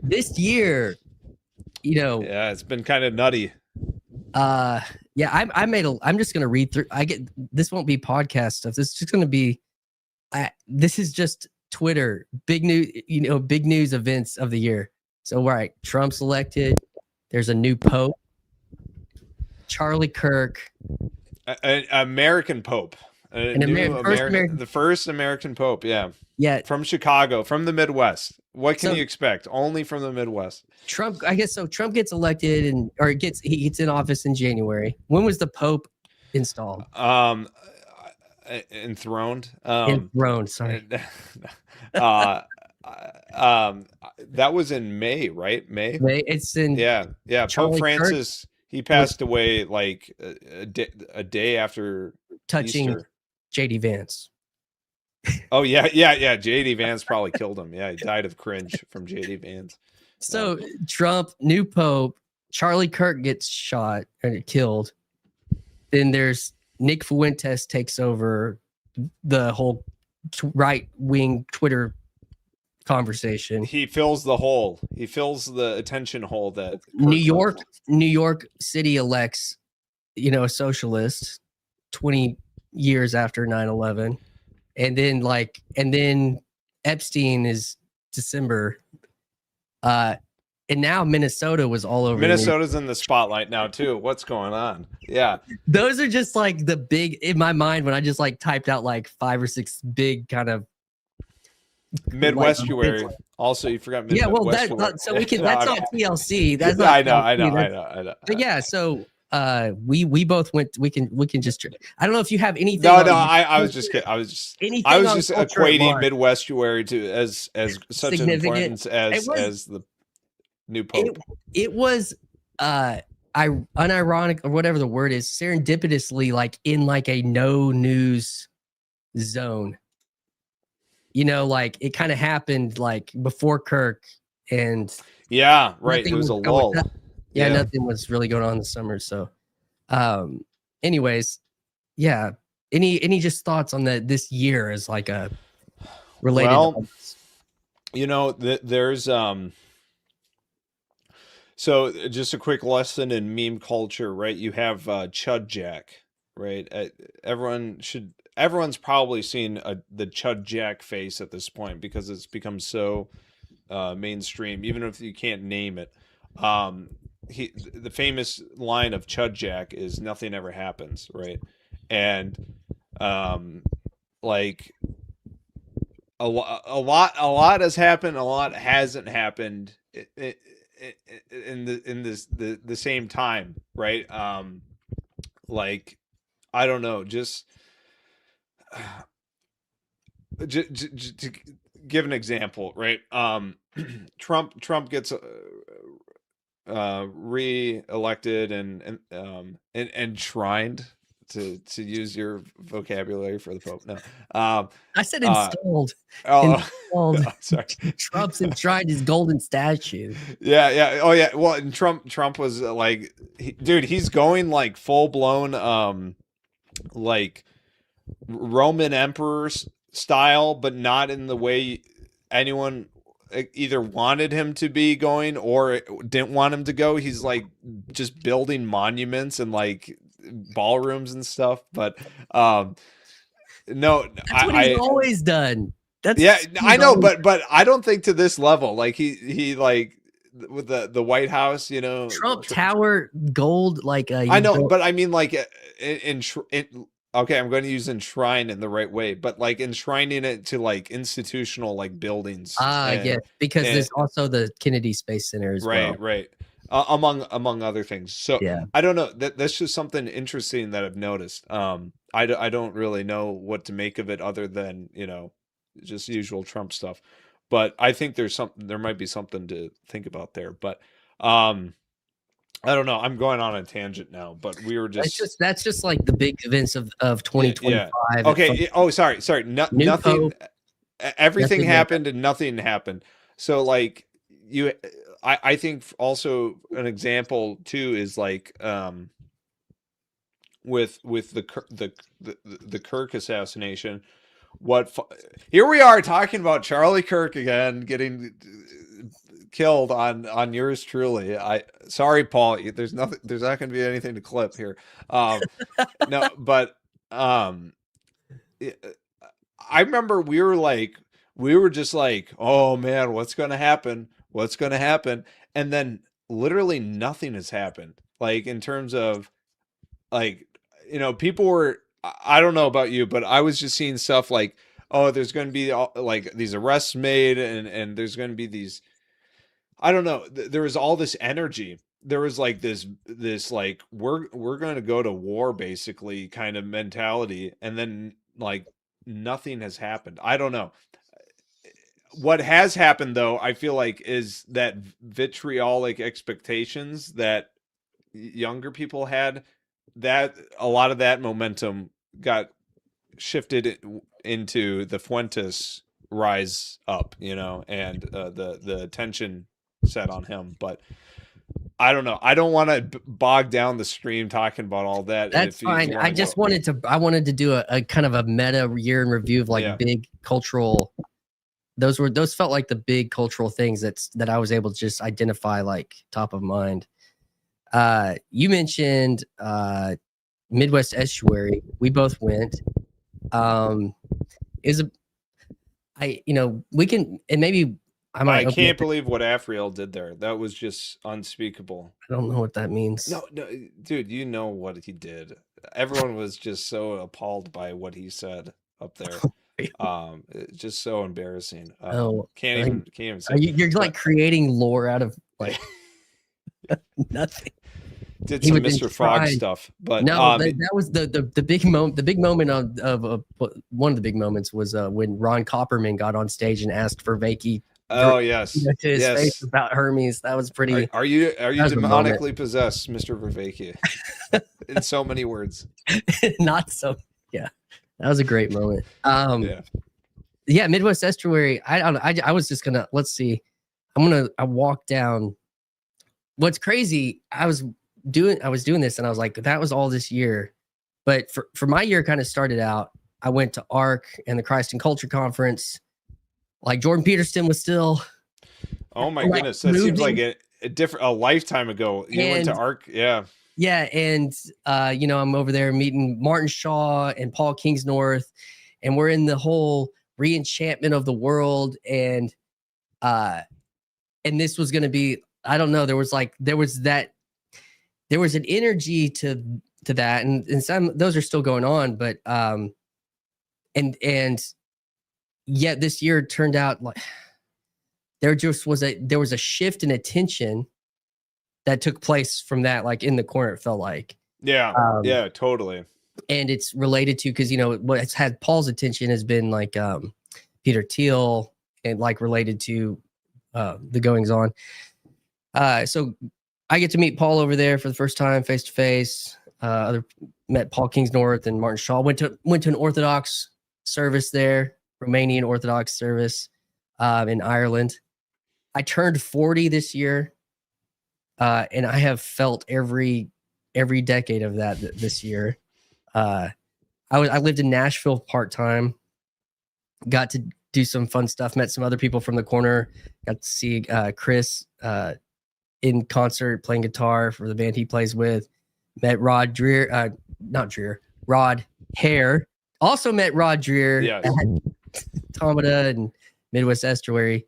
this year, yeah, it's been kind of nutty. I'm just gonna read through. This won't be podcast stuff. This is just gonna be this is just Twitter big news, big news events of the year. So, right, Trump's elected. There's a new pope, Charlie Kirk, an American pope, the first American pope. Yeah, from Chicago, from the Midwest. What can you expect? Only from the Midwest. Trump, I guess so. Trump gets elected he gets in office in January. When was the pope installed? Enthroned. Enthroned. Sorry. That was in May, right? May. It's in Pope Francis. He passed away like a day after touching Easter. JD Vance. Oh yeah. JD Vance probably killed him. Yeah, he died of cringe from JD Vance. So Trump, new pope, Charlie Kirk gets shot and killed. Then there's Nick Fuentes takes over the whole right wing Twitter conversation. He fills the hole. He fills the attention hole that New York City elects, a socialist 20 years after 9/11. And then Epstein is December. And now Minnesota was all over. Minnesota's in the spotlight now too. What's going on? Yeah. Those are just like the big in my mind when I just like typed out like 5 or 6 big kind of Midwestuary. Like, also, you forgot. Yeah, well, so we can. That's not TLC. That's not. I know. But yeah, so we both went. We can just. I don't know if you have anything. No, I was just kidding. I was just equating Midwestuary to as such an importance as the new pope. It was unironic or whatever the word is, serendipitously like in like a no news zone. Like it kind of happened like before Kirk and yeah, right. It was a lull. Yeah, nothing was really going on this summer. So, anyways, yeah. Any just thoughts on this year as like a related? Well, there's so just a quick lesson in meme culture, right? You have Chud Jack, right? Everyone's probably seen the Chud Jack face at this point because it's become so mainstream, even if you can't name it. The famous line of Chud Jack is "Nothing ever happens," right? And like a lot has happened, a lot hasn't happened in the same time, right? Like I don't know, just to give an example, right? Trump gets re-elected and enshrined, to use your vocabulary for the Pope. No, I said installed. Installed. No, sorry. Trump's enshrined his golden statue. Yeah. Oh yeah. Well, and Trump was like, dude, he's going like full blown, like Roman emperor style, but not in the way anyone either wanted him to be going or didn't want him to go. He's like just building monuments and like ballrooms and stuff. But no, that's what he's always done. I know, but I don't think to this level. Like he like with the White House, Trump Tower gold. Like I know, but I mean like okay, I'm going to use enshrine in the right way, but like enshrining it to like institutional like buildings. Yeah, because there's also the Kennedy Space Center as well. Right. Among other things. So yeah, I don't know. That's just something interesting that I've noticed. I don't really know what to make of it other than just usual Trump stuff. But I think there might be something to think about there. But I don't know. I'm going on a tangent now, but we were just that's just like the big events of 2025. Yeah. Okay. Oh, sorry. Nothing. Pope, everything happened and nothing happened. So like I think also an example too is like with the Kirk assassination. Here we are talking about Charlie Kirk again getting killed on yours truly. Sorry, Paul. There's not going to be anything to clip here. No, but I remember we were just like, oh man, what's going to happen? What's going to happen? And then literally nothing has happened. Like in terms of like, people were, I don't know about you, but I was just seeing stuff like, oh, there's going to be like these arrests made and there's going to be these, I don't know. There was all this energy. There was like this like we're going to go to war basically kind of mentality, and then like nothing has happened. I don't know. What has happened though, I feel like, is that vitriolic expectations that younger people had, that a lot of that momentum got shifted into the Fuentes rise up, and the attention set on him. But I don't know. I don't want to bog down the stream talking about all that. That's fine. I just wanted to do a kind of a meta year in review of like big cultural those felt like the big cultural things that I was able to just identify like top of mind. You mentioned Midwest Estuary. We both went. Is a we can, and maybe I can't believe what Afriel did there. That was just unspeakable. I don't know what that means. No, dude, you know what he did. Everyone was just so appalled by what he said up there. It's just so embarrassing. Can't even say. You're like creating lore out of like nothing. Did some Mr. Frog stuff, but no, that was the big moment. The big moment of one of the big moments was when Ron Copperman got on stage and asked for Vakey. Oh yes, to his face about Hermes. That was pretty. Are you demonically possessed, Mr. Vervaeke? In so many words. Not so. Yeah, that was a great moment. Yeah, Midwest Estuary. I was just gonna, let's see. I walked down. What's crazy? I was doing this, and I was like, that was all this year. But for my year, kind of started out. I went to ARC and the Christ and Culture Conference. Like Jordan Peterson was still. Oh my goodness, that seems like a lifetime ago. You went to ARC, yeah. Yeah, and I'm over there meeting Martin Shaw and Paul Kingsnorth, and we're in the whole re-enchantment of the world, and this was going to be, I don't know, there was an energy to that, and some those are still going on, but and yet this year turned out like there was a shift in attention that took place from that, like in the corner, it felt like. Yeah, totally. And it's related to, because what's had Paul's attention has been like Peter Thiel, and like related to the goings on. So I get to meet Paul over there for the first time face to face. Met Paul Kingsnorth and Martin Shaw. Went to an Orthodox service there, Romanian Orthodox service in Ireland. I turned 40 this year, and I have felt every decade of that this year. I lived in Nashville part-time, got to do some fun stuff, met some other people from the corner, got to see Chris in concert playing guitar for the band he plays with, met Rod Hare, also met Rod Dreer at Automata and Midwest Estuary.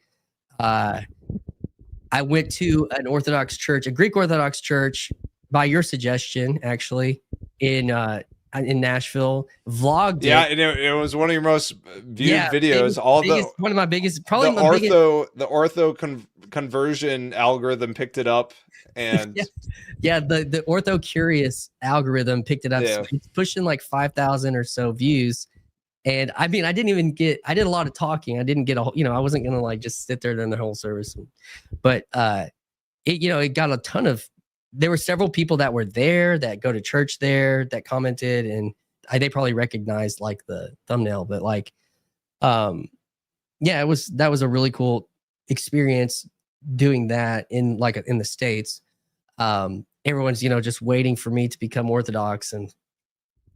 I went to an Orthodox church, a Greek Orthodox church, by your suggestion, actually, in Nashville. Vlogged it. Yeah, and it was one of your most viewed videos. One of my biggest, probably the ortho conversion algorithm picked it up, and the Ortho Curious algorithm picked it up. Yeah. So it's pushing like 5,000 or so views. And I mean, I did a lot of talking. I didn't get I wasn't going to like just sit there during the whole service. But it got a ton of, there were several people that were there that go to church there that commented, and they probably recognized like the thumbnail, but like, that was a really cool experience doing that in the States. Everyone's, just waiting for me to become Orthodox,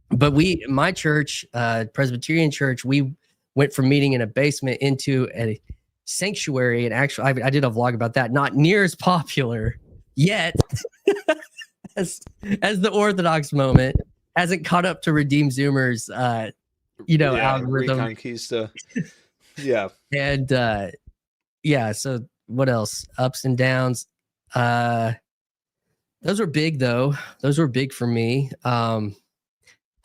but my church, Presbyterian church, we went from meeting in a basement into a sanctuary. And actually, I did a vlog about that. Not near as popular yet as the Orthodox moment. Hasn't caught up to Redeem Zoomer's, algorithm. Reconquista. Yeah. And so what else? Ups and downs. Those were big though. Those were big for me.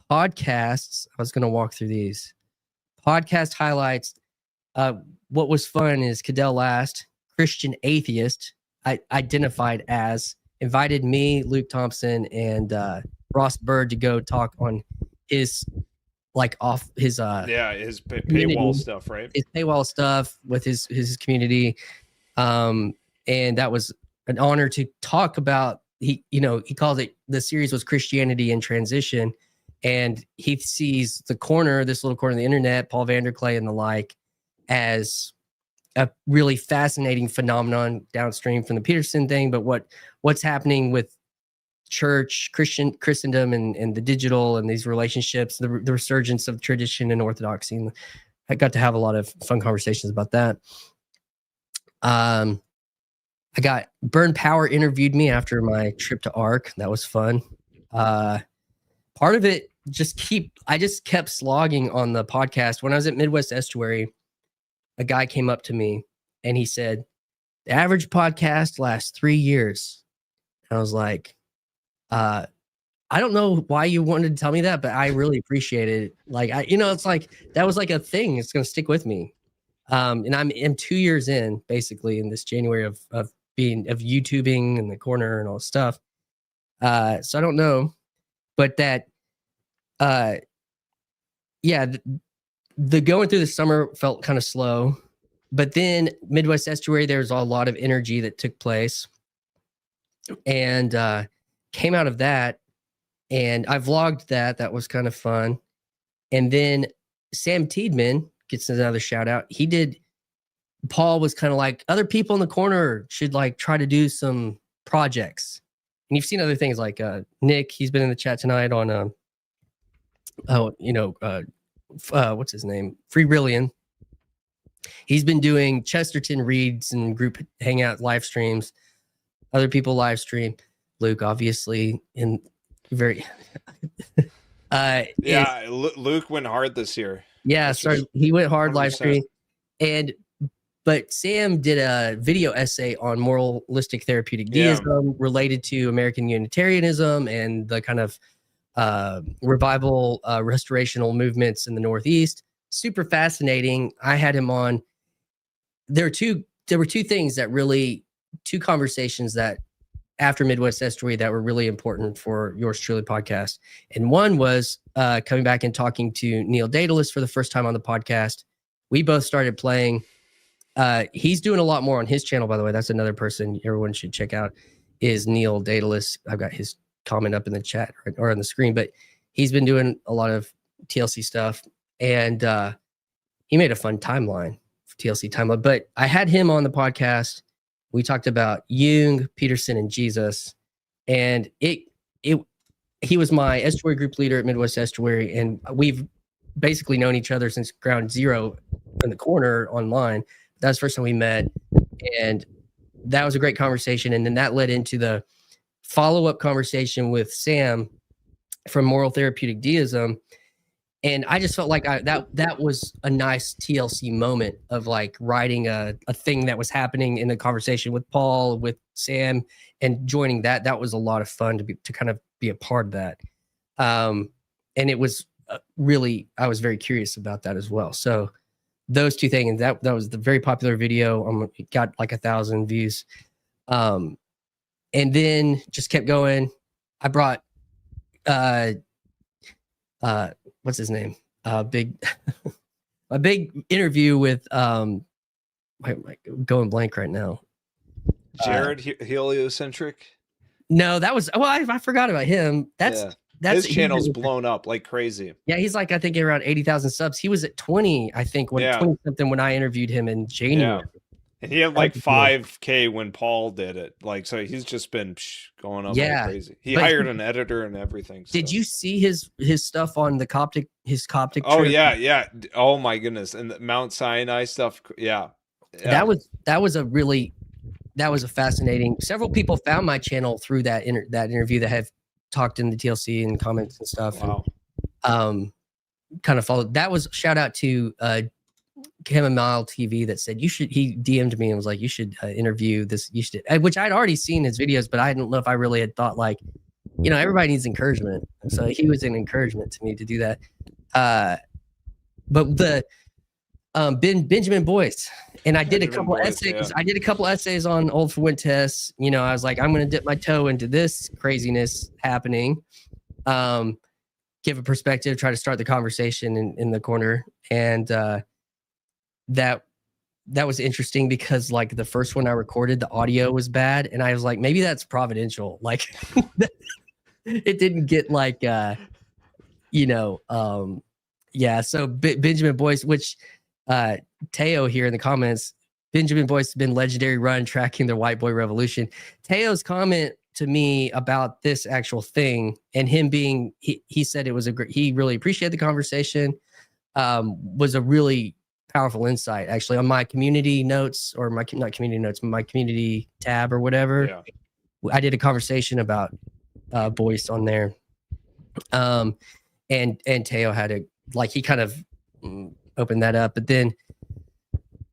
Podcasts. I was going to walk through these podcast highlights. What was fun is Cadell Last, Christian atheist, I identified as, invited me, Luke Thompson, and Ross Bird to go talk on his his paywall stuff, right? His paywall stuff with his community. And that was an honor to talk about. He called it, the series was Christianity in Transition. And he sees this little corner of the internet, Paul Vanderklay and the like, as a really fascinating phenomenon downstream from the Peterson thing. But what's happening with church, Christendom, and the digital and these relationships, the resurgence of tradition and orthodoxy, I got to have a lot of fun conversations about that. I got Burn Power interviewed me after my trip to ARC. That was fun. Part of it I just kept slogging on the podcast. When I was at Midwest Estuary, a guy came up to me and he said, the average podcast lasts 3 years. And I was like, I don't know why you wanted to tell me that, but I really appreciated it. Like, it's like, that was like a thing. It's going to stick with me. And I'm 2 years in, basically, in this January of YouTubing in the corner and all this stuff. So I don't know, but that, the going through the summer felt kind of slow, but then Midwest Estuary, there's a lot of energy that took place, and came out of that, and I vlogged that. That was kind of fun. And then Sam Tiedman gets another shout out. Paul was kind of like, other people in the corner should like try to do some projects. And you've seen other things like Nick, he's been in the chat tonight on what's his name? Free Brilliant. He's been doing Chesterton reads and group hangout live streams. Other people live stream. Luke, obviously, in very Luke went hard this year. Yeah, he went hard 100%. live stream. But Sam did a video essay on moralistic therapeutic deism related to American Unitarianism and the kind of revival, restorational movements in the Northeast. Super fascinating. I had him on. There were two conversations that after Midwest Estuary that were really important for Yours Truly podcast. And one was coming back and talking to Neil Daedalus for the first time on the podcast. We both started playing. He's doing a lot more on his channel, by the way. That's another person everyone should check out, is Neil Daedalus. I've got his comment up in the chat or on the screen, but he's been doing a lot of TLC stuff, and he made a fun timeline for TLC timeline. But I had him on the podcast. We talked about Jung, Peterson, and Jesus, and he was my estuary group leader at Midwest Estuary, and we've basically known each other since ground zero in the corner online. That was the first time we met, and that was a great conversation. And then that led into the follow-up conversation with Sam from Moral Therapeutic Deism. And I just felt like that was a nice TLC moment of like writing a thing that was happening in the conversation with Paul, with Sam, and joining that. That was a lot of fun to kind of be a part of that. And it was really, I was very curious about that as well. So those two things, and that was the very popular video. It got like 1,000 views. And then just kept going. I brought what's his name? A big interview with I'm going blank right now. Jared Heliocentric. No, that was I forgot about him. That's his channel's blown up like crazy. Yeah, he's like I think around 80,000 subs. He was at 20, I think, 20 something when I interviewed him in January. Yeah. And he had like 5K when Paul did it. Like, so he's just been going up like crazy. He hired an editor and everything. So. Did you see his stuff on the Coptic trip? Oh yeah. Oh my goodness. And the Mount Sinai stuff. Yeah. That was a fascinating. Several people found my channel through that interview that have talked in the TLC and comments and stuff. Wow. And, kind of followed. That was shout out to Chamomile TV that said he DM'd me and was like, you should interview this. You should, which I'd already seen his videos, but I didn't know if I really had thought like, everybody needs encouragement. So he was an encouragement to me to do that. But the Benjamin Boyce, and I did a couple essays. Yeah. I did a couple essays on Old Fuentes. I was like, I'm going to dip my toe into this craziness happening. Give a perspective, try to start the conversation in the corner. And that was interesting because like the first one I recorded, the audio was bad. And I was like, maybe that's providential. Like it didn't get like, So Benjamin Boyce, which Teo here in the comments, Benjamin Boyce has been legendary run tracking the white boy revolution. Teo's comment to me about this actual thing and him being, he said it was he really appreciated the conversation. was a really powerful insight actually on my community notes, or my not community notes, my community tab or whatever. Yeah. I did a conversation about Boyce on there. And Teo had a, like, he kind of opened that up, but then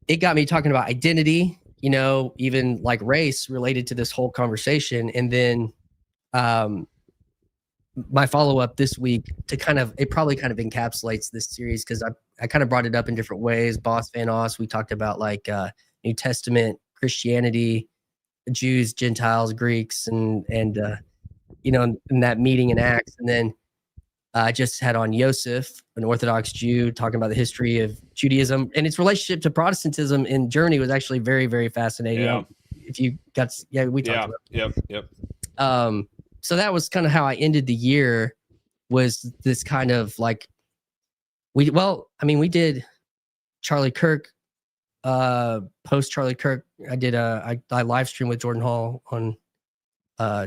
it got me talking about identity, you know, even like race related to this whole conversation. And then my follow-up this week to kind of, it probably kind of encapsulates this series, because I kind of brought it up in different ways. Boss Van Oss, we talked about like New Testament Christianity, Jews, Gentiles, Greeks, and you know, in that meeting in Acts. And then I just had on Yosef, an Orthodox Jew, talking about the history of Judaism and its relationship to Protestantism in Germany. Was actually very, very fascinating. Yeah. If you got, we talked about it. Yep. So that was kind of how I ended the year, was this kind of like, we did Charlie Kirk, post Charlie Kirk. I did I live streamed with Jordan Hall on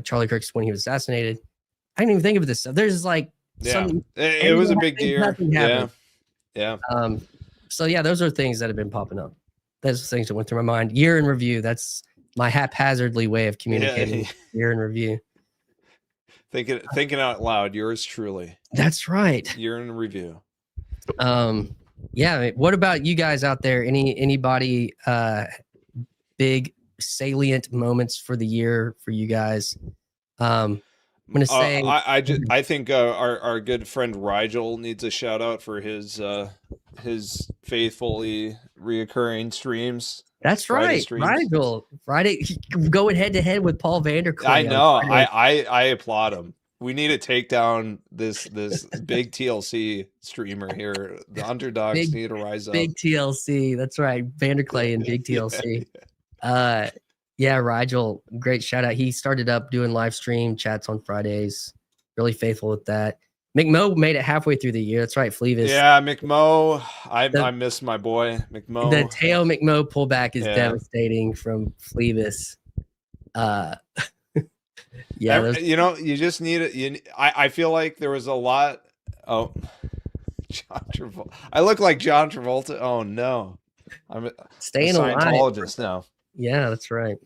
Charlie Kirk's when he was assassinated. I didn't even think of this stuff. There's like, it was a big year. Yeah. So yeah, those are things that have been popping up. Those are things that went through my mind. Year in review. That's my haphazardly way of communicating. Yeah. Year in review. Thinking out loud. Yours truly. That's right. Year in review. Yeah. What about you guys out there? Anybody big salient moments for the year for you guys? I'm gonna say I think our good friend Rigel needs a shout out for his faithfully reoccurring streams. That's right, Rigel. Friday going head to head with Paul Vanderclay. I know. I applaud him. We need to take down this big TLC streamer here. The underdogs need to rise up. Big TLC. That's right, Vanderclay and Big TLC. Yeah, Rigel, great shout out. He started up doing live stream chats on Fridays. Really faithful with that. McMo made it halfway through the year. That's right, Flevis. Yeah, McMo. I miss my boy McMo. The Teo McMo pullback is devastating from Flevis. Yeah, you know, you just need it. I feel like there was a lot. Oh, John Travolta. I look like John Travolta. Oh no, I'm staying a Scientologist now. Yeah, that's right.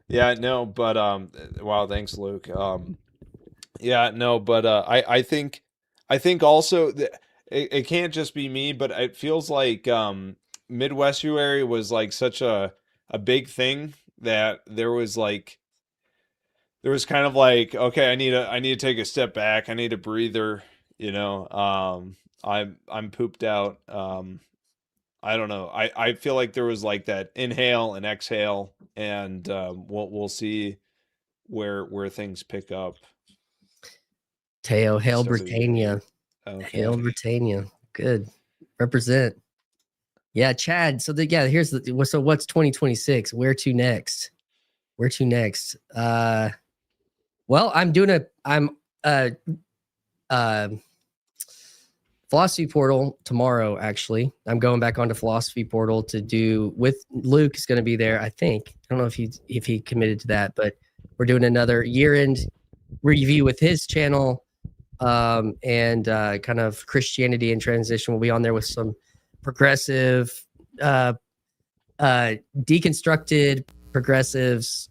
Yeah, no, but wow, thanks, Luke. Yeah, no, but I think also that it can't just be me, but it feels like Midwestuary was like such a big thing that there was kind of like, okay, I need to take a step back. I need a breather, you know. I'm pooped out. I don't know. I feel like there was like that inhale and exhale, and we'll see where things pick up. Teo, Hail Britannia. Okay. Hail Britannia. Good. Represent. Yeah, Chad. So here's so what's 2026? Where to next? Well, I'm Philosophy Portal tomorrow, actually. I'm going back onto Philosophy Portal to do with Luke is going to be there, I think. I don't know if he committed to that, but we're doing another year-end review with his channel, and kind of Christianity and transition. We'll be on there with some progressive, deconstructed progressives,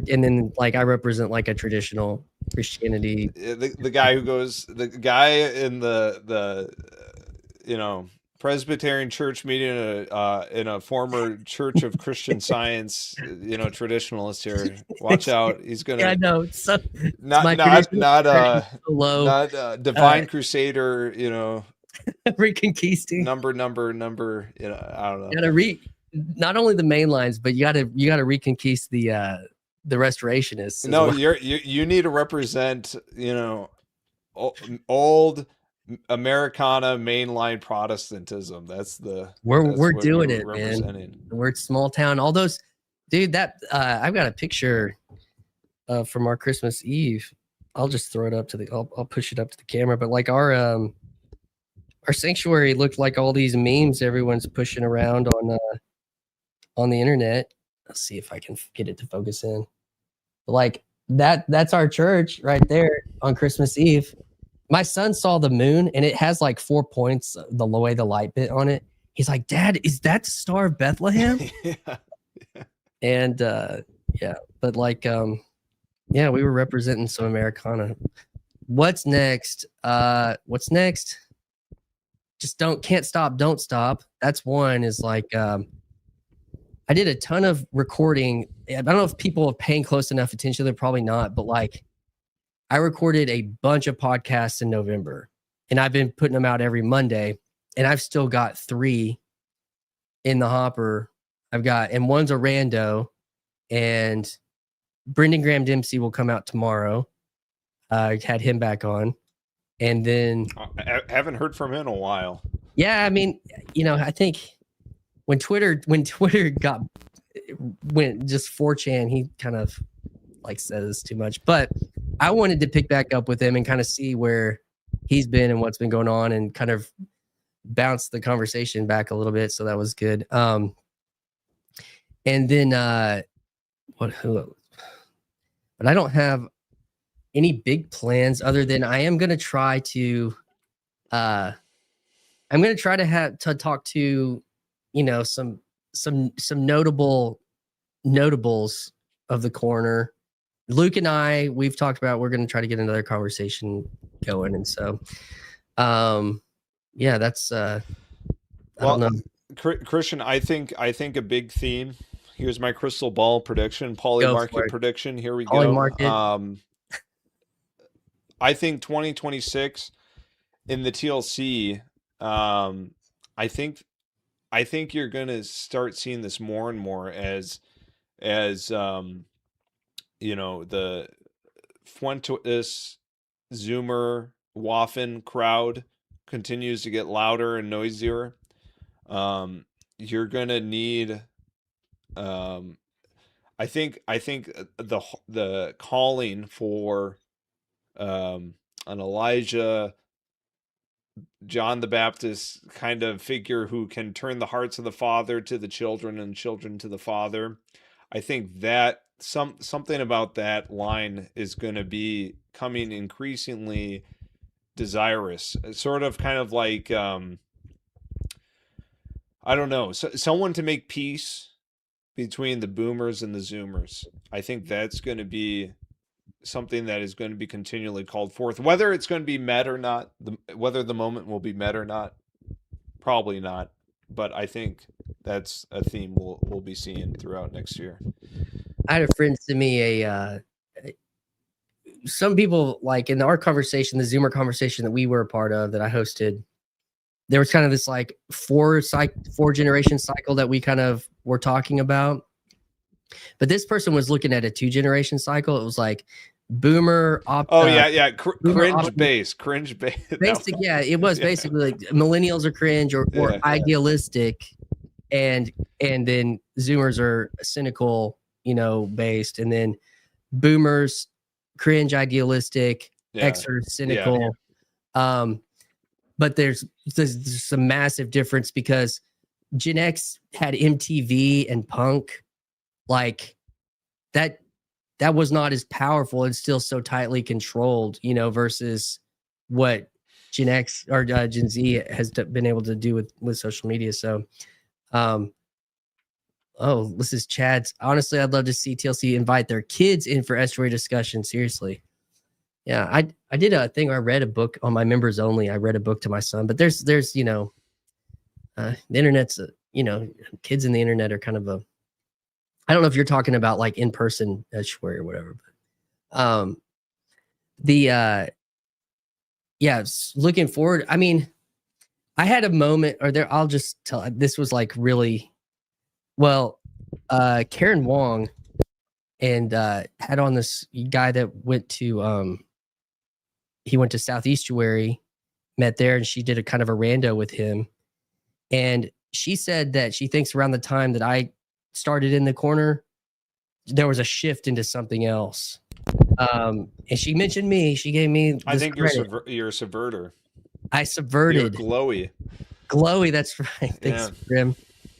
and then like I represent like a traditional Christianity. The guy who goes, the guy in the Presbyterian church meeting in a former Church of Christian Science, traditionalist here. Watch out, he's gonna. Yeah, I know. Not divine crusader. Reconquisting number. I don't know. You gotta not only the main lines, but you gotta reconquist the restorationists. No, well. You need to represent, old Americana mainline Protestantism. That's we're doing it, man. We're small town. All those, dude. That I've got a picture from our Christmas Eve. I'll just throw it up to I'll push it up to the camera. But like our sanctuary looked like all these memes everyone's pushing around on the internet. Let's see if I can get it to focus in. Like that's our church right there on Christmas Eve. My son saw the moon, and it has like 4 points the way the light bit on it. He's like, Dad, is that the Star of Bethlehem? Yeah. And yeah, but like yeah, we were representing some Americana. What's next? What's next? Just can't stop, don't stop. That's one. Is like I did a ton of recording. I don't know if people are paying close enough attention. They're probably not, but like I recorded a bunch of podcasts in November, and I've been putting them out every Monday, and I've still got 3 in the hopper. And one's a rando, and Brendan Graham Dempsey will come out tomorrow. I had him back on, and then I haven't heard from him in a while. Yeah, I mean, I think when Twitter went just 4chan, he kind of like says too much. But I wanted to pick back up with him and kind of see where he's been and what's been going on, and kind of bounce the conversation back a little bit. So that was good. And then but I don't have any big plans other than I am going to try to talk to some notables of the corner. Luke and I, we've talked about, we're going to try to get another conversation going. And so yeah, that's I don't know. Christian, I think a big theme. Here's my crystal ball prediction, polymarket prediction. Here we go. I think 2026 in the TLC, I think you're going to start seeing this more and more as the Fuentes, Zoomer, Waffen crowd continues to get louder and noisier. You're going to need I think the calling for an Elijah, John the Baptist kind of figure who can turn the hearts of the father to the children and children to the father. I think that something about that line is going to be coming increasingly desirous. Sort of kind of like I don't know, someone to make peace between the boomers and the zoomers. I think that's going to be something that is going to be continually called forth. Whether it's going to be met or not, whether the moment will be met or not, probably not. But I think that's a theme we'll be seeing throughout next year. I had a friend send me some people, like in our conversation, the Zoomer conversation that we were a part of, that I hosted, there was kind of this like 4 generation cycle that we kind of were talking about. But this person was looking at a 2 generation cycle. It was like boomer. Cringe base. Basic, yeah, it was basically like millennials are cringe or idealistic, and then Zoomers are cynical, based, and then boomers cringe, idealistic, X are cynical. But there's some massive difference because Gen X had MTV and punk, like that was not as powerful. It's still so tightly controlled, versus what Gen X or Gen Z has been able to do with social media. So, this is Chad's. Honestly, I'd love to see TLC invite their kids in for estuary discussion. Seriously. Yeah, I did a thing where I read a book on my members only. I read a book to my son, but there's the internet's kids in the internet are kind of I don't know if you're talking about like in-person estuary or whatever, but looking forward. I mean, I had a moment, I'll just tell, this was like really well, Karen Wong and had on this guy that went to he went to South Estuary, met there, and she did a kind of a rando with him. And she said that she thinks around the time that I started in the corner, there was a shift into something else. And she mentioned me. She gave me. I think you're a subverter. I subverted. You're glowy. Glowy. That's right. Thanks, Grim.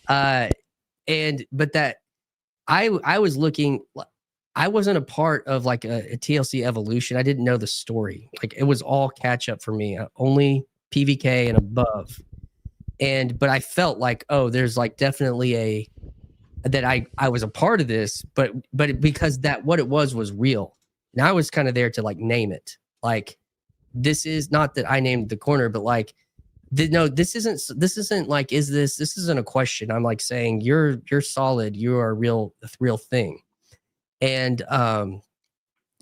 But that I was looking. I wasn't a part of like a TLC evolution. I didn't know the story. Like it was all catch up for me. Only PVK and above. But I felt like, oh, there's like definitely that I was a part of this, but because that what it was real. And I was kind of there to like name it. Like this is not that I named the corner, but like no, this isn't like this isn't a question. I'm like saying you're solid. You are a real thing. And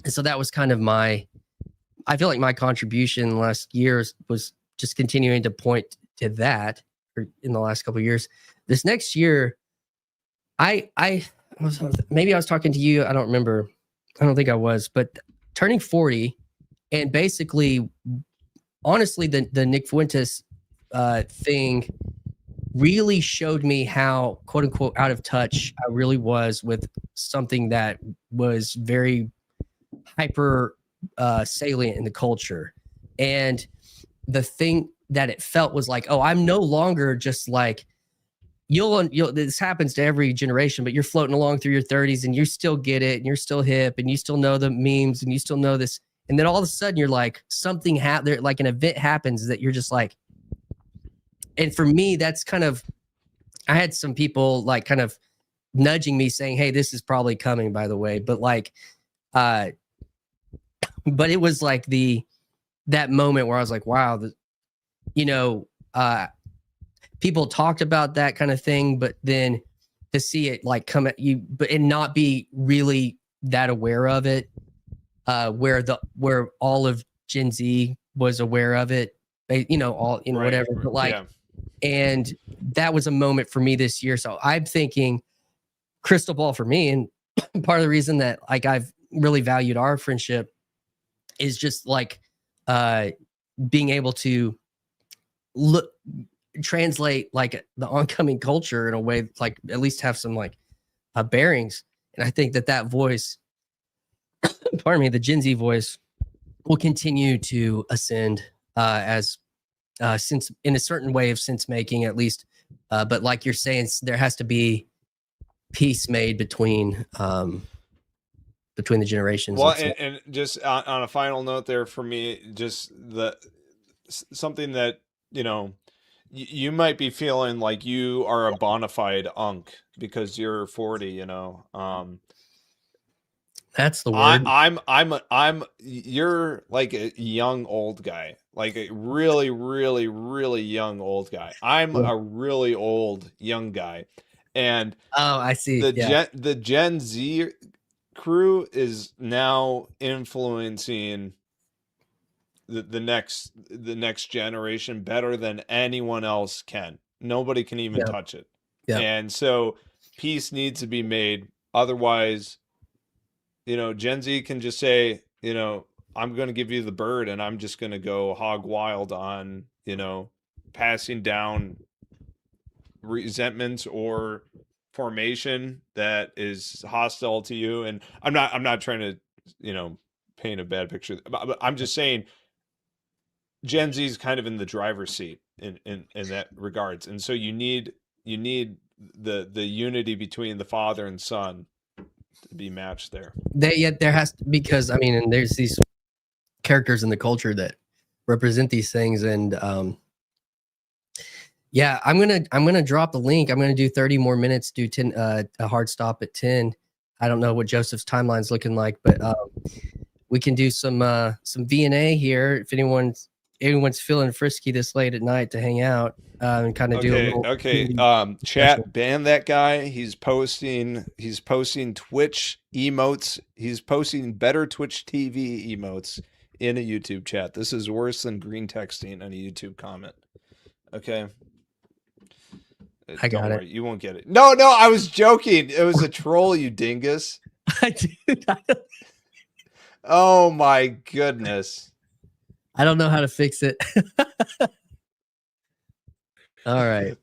so that was kind of I feel like my contribution last year was just continuing to point to that in the last couple of years. This next year, maybe I was talking to you. I don't remember. I don't think I was, but turning 40 and basically, honestly, the Nick Fuentes thing really showed me how quote unquote out of touch I really was with something that was very hyper salient in the culture. And the thing that it felt was like, oh, I'm no longer just like, you'll this happens to every generation, but you're floating along through your 30s and you still get it and you're still hip and you still know the memes and you still know this. And then all of a sudden you're like, something happened, like an event happens that you're just like, and for me, that's kind of, I had some people like kind of nudging me saying, hey, this is probably coming, by the way. But like, but it was like that moment where I was like, wow, people talked about that kind of thing, but then to see it like come at you, and not be really that aware of it, where all of Gen Z was aware of it, all in whatever, but like, yeah. And that was a moment for me this year. So I'm thinking crystal ball for me. And part of the reason that like I've really valued our friendship is just like being able to translate like the oncoming culture in a way, like at least have some like bearings. And I think that voice, pardon me, the Gen Z voice will continue to ascend as since in a certain way of sense making, at least. But like you're saying, there has to be peace made between the generations. Well, and just on a final note there for me, just something that, you might be feeling like you are a bona fide unk because you're 40, that's the word. You're like a young old guy, like a really, really, really young old guy. I'm a really old young guy. And oh, I see. The Gen Z crew is now influencing the next generation better than anyone else can. Nobody can even touch it. And so peace needs to be made. Otherwise, Gen Z can just say, I'm going to give you the bird and I'm just going to go hog wild on, passing down resentments or formation that is hostile to you. And I'm not trying to, paint a bad picture, but I'm just saying Gen Z is kind of in the driver's seat in that regards. And so you need the unity between the father and son to be matched there. There has to, because I mean, and there's these characters in the culture that represent these things. And yeah, I'm gonna drop the link. I'm gonna do 30 more minutes, do 10 a hard stop at 10. I don't know what Joseph's timeline's looking like, but we can do some V&A here if anyone's feeling frisky this late at night to hang out and kind of do a little chat, ban that guy. He's posting Twitch emotes. He's posting better Twitch TV emotes in a YouTube chat. This is worse than green texting on a YouTube comment. Okay. I got it. You won't get it. No, I was joking. It was a troll, you dingus. Dude, oh my goodness. I don't know how to fix it. All right.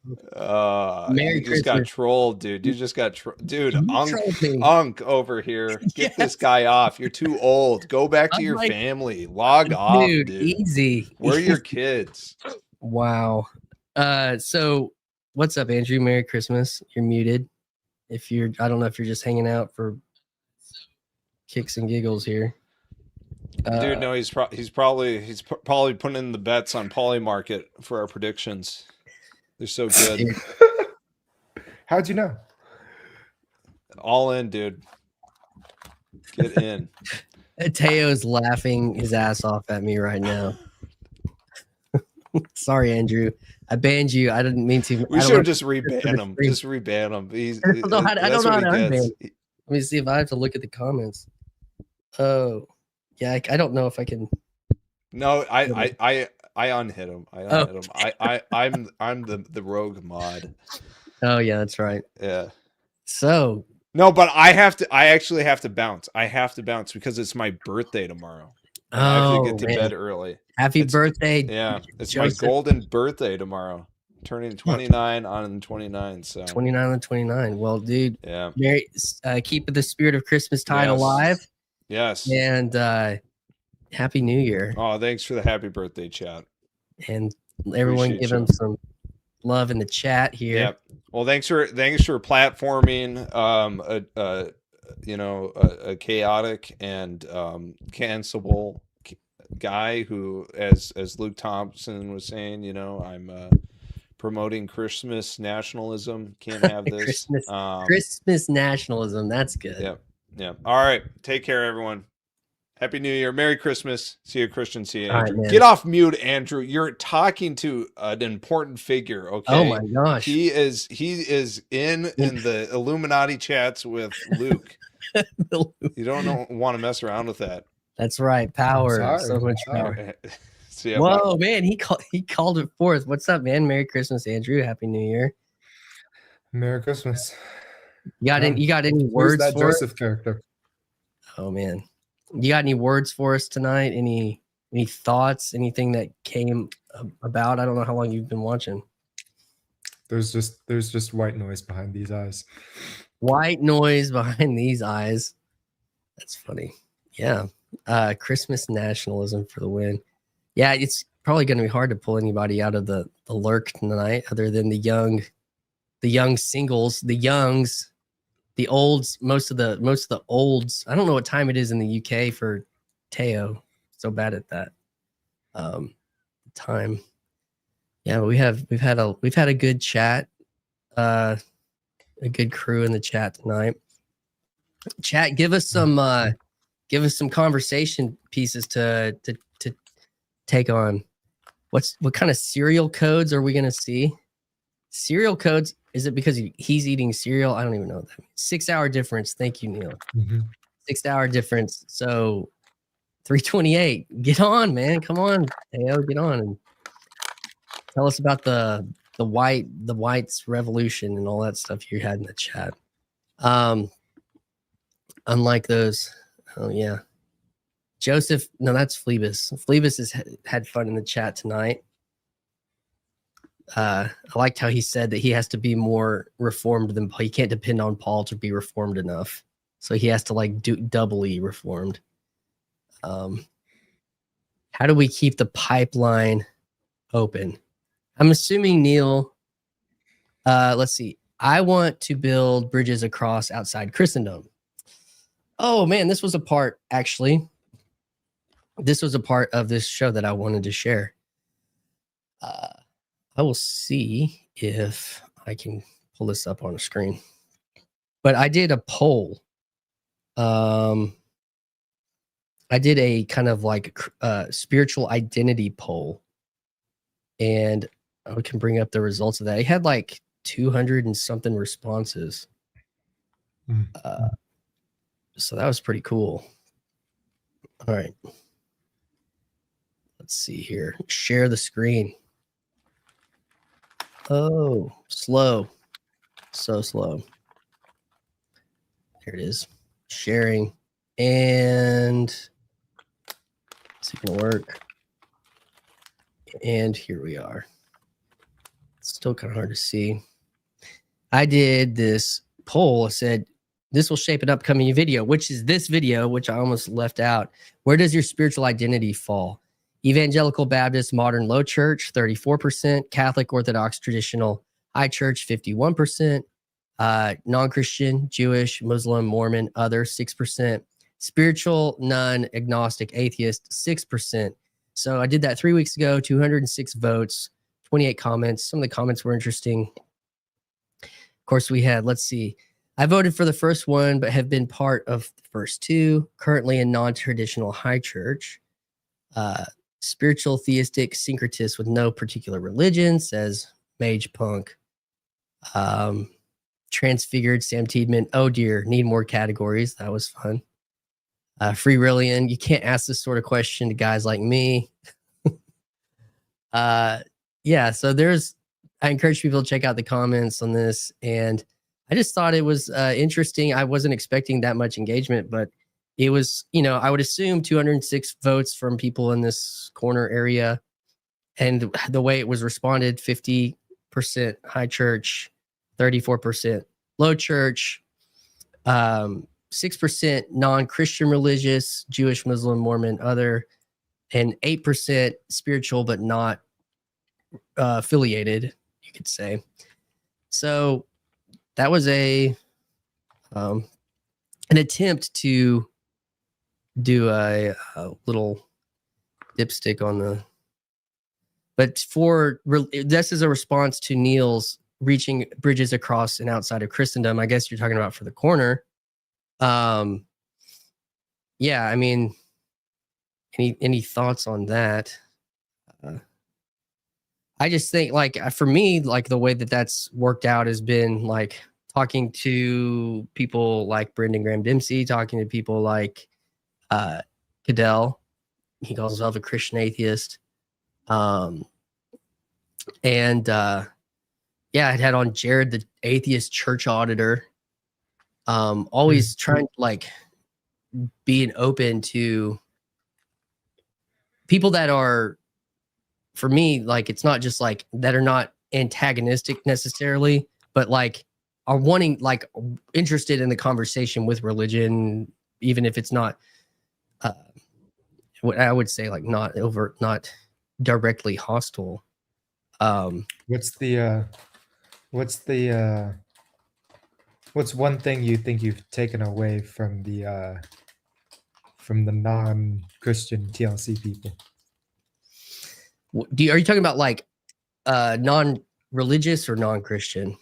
Merry Christmas. Just got trolled, dude. You just got dude. Unk over here. Get this guy off. You're too old. Go back to your family. Log off, dude. Easy. Where are your kids? Wow. So what's up, Andrew? Merry Christmas. You're muted. I don't know if you're just hanging out for. kicks and giggles here. Dude, no, he's probably putting in the bets on Polymarket for our predictions. They're so good. How'd you know? All in, dude. Get in. Teo's laughing his ass off at me right now. Sorry, Andrew. I banned you. I didn't mean to. We should have just reban him. Just reban him. I don't know how to unban. Let me see if I have to look at the comments. Oh, yeah. I don't know if I can. No, I unhit him. I unhit him. I'm the rogue mod. Oh yeah, that's right. Yeah. So no, but I actually have to bounce. I have to bounce because it's my birthday tomorrow. I have to get to bed early. Happy birthday. Yeah. It's Joseph. My golden birthday tomorrow. Turning 29 on 29. So 29 on 29. Well, dude. Yeah. Merry, keep the spirit of Christmastide alive. Yes. And Happy New Year. Oh, thanks for the happy birthday chat. And everyone give him some love in the chat here. Yeah. Well, thanks for platforming a chaotic and cancelable guy who, as Luke Thompson was saying, I'm promoting Christmas nationalism. Can't have this. Christmas nationalism. That's good. Yeah. Yeah. All right. Take care, everyone. Happy New Year. Merry Christmas. See you, Christian. See you, Andrew. Get off mute, Andrew. You're talking to an important figure, okay? Oh, my gosh. He is in the Illuminati chats with Luke. You don't want to mess around with that. That's right. Power. So much power. So, yeah, whoa, man. He called it forth. What's up, man? Merry Christmas, Andrew. Happy New Year. Merry Christmas. You got any words that for Joseph character? Oh, man. You got any words for us tonight? Any thoughts? Anything that came about? I don't know how long you've been watching. There's just white noise behind these eyes. White noise behind these eyes. That's funny. Yeah. Christmas nationalism for the win. Yeah, it's probably going to be hard to pull anybody out of the lurk tonight, other than the young singles, the youngs. The olds, most of the olds. I don't know what time it is in the UK for Teo. So bad at that. Time. Yeah, we've had a good chat. A good crew in the chat tonight. Chat, give us some conversation pieces to take on. What kind of cereal codes are we gonna see? Cereal codes. Is it because he's eating cereal? I don't even know what that means. 6-hour difference. Thank you, Neil. 6-hour difference. So 328. Get on, man. Come on, Teo. Get on and tell us about the whites revolution and all that stuff you had in the chat. Unlike those. Oh yeah. Joseph. No, that's Phlebas. Phlebas has had fun in the chat tonight. I liked how he said that he has to be more reformed than Paul. He can't depend on Paul to be reformed enough. So he has to do doubly reformed. How do we keep the pipeline open? I'm assuming, Neil, let's see. I want to build bridges across outside Christendom. Oh man, this was a part of this show that I wanted to share. I will see if I can pull this up on a screen. But I did a poll. I did a kind of spiritual identity poll. And I can bring up the results of that. It had 200 and something responses. So that was pretty cool. All right. Let's see here. Share the screen. Oh, slow. So slow. There it is. Sharing. And is it going to work? And here we are. It's still kind of hard to see. I did this poll. I said, this will shape an upcoming video, which is this video, which I almost left out. Where does your spiritual identity fall? Evangelical Baptist Modern Low Church, 34%. Catholic Orthodox Traditional High Church, 51%. Non-Christian, Jewish, Muslim, Mormon, other, 6%. spiritual, none, agnostic, atheist, 6%. So I did that 3 weeks ago, 206 votes, 28 comments. Some of the comments were interesting. Of course, we had, let's see, I voted for the first one, but have been part of the first two, currently in non-traditional high church. Spiritual, theistic, syncretist with no particular religion, says Mage Punk. Transfigured, Sam Tiedman. Oh dear, need more categories. That was fun. Free Rillian, you can't ask this sort of question to guys like me. Yeah, so I encourage people to check out the comments on this, and I just thought it was interesting. I wasn't expecting that much engagement, but it was, I would assume 206 votes from people in this corner area, and the way it was responded, 50% high church, 34% low church, 6% non-Christian religious, Jewish, Muslim, Mormon, other, and 8% spiritual but not affiliated, you could say. So that was an attempt to do a little dipstick on the, but this is a response to Neil's reaching bridges across and outside of Christendom. I guess you're talking about for the corner. Yeah, I mean, any thoughts on that? I just think, like, for me, like, the way that that's worked out has been like talking to people like Brendan Graham Dempsey, talking to people like Cadell. He calls himself a Christian atheist. Yeah, I had on Jared, the atheist church auditor. Always trying to, like, being open to people that are, for me, like, it's not just like that are not antagonistic necessarily, but like are wanting, like, interested in the conversation with religion, even if it's not what I would say, like, not overt, not directly hostile. What's one thing you think you've taken away from the non-Christian TLC people? Are you talking about like non-religious or non-Christian?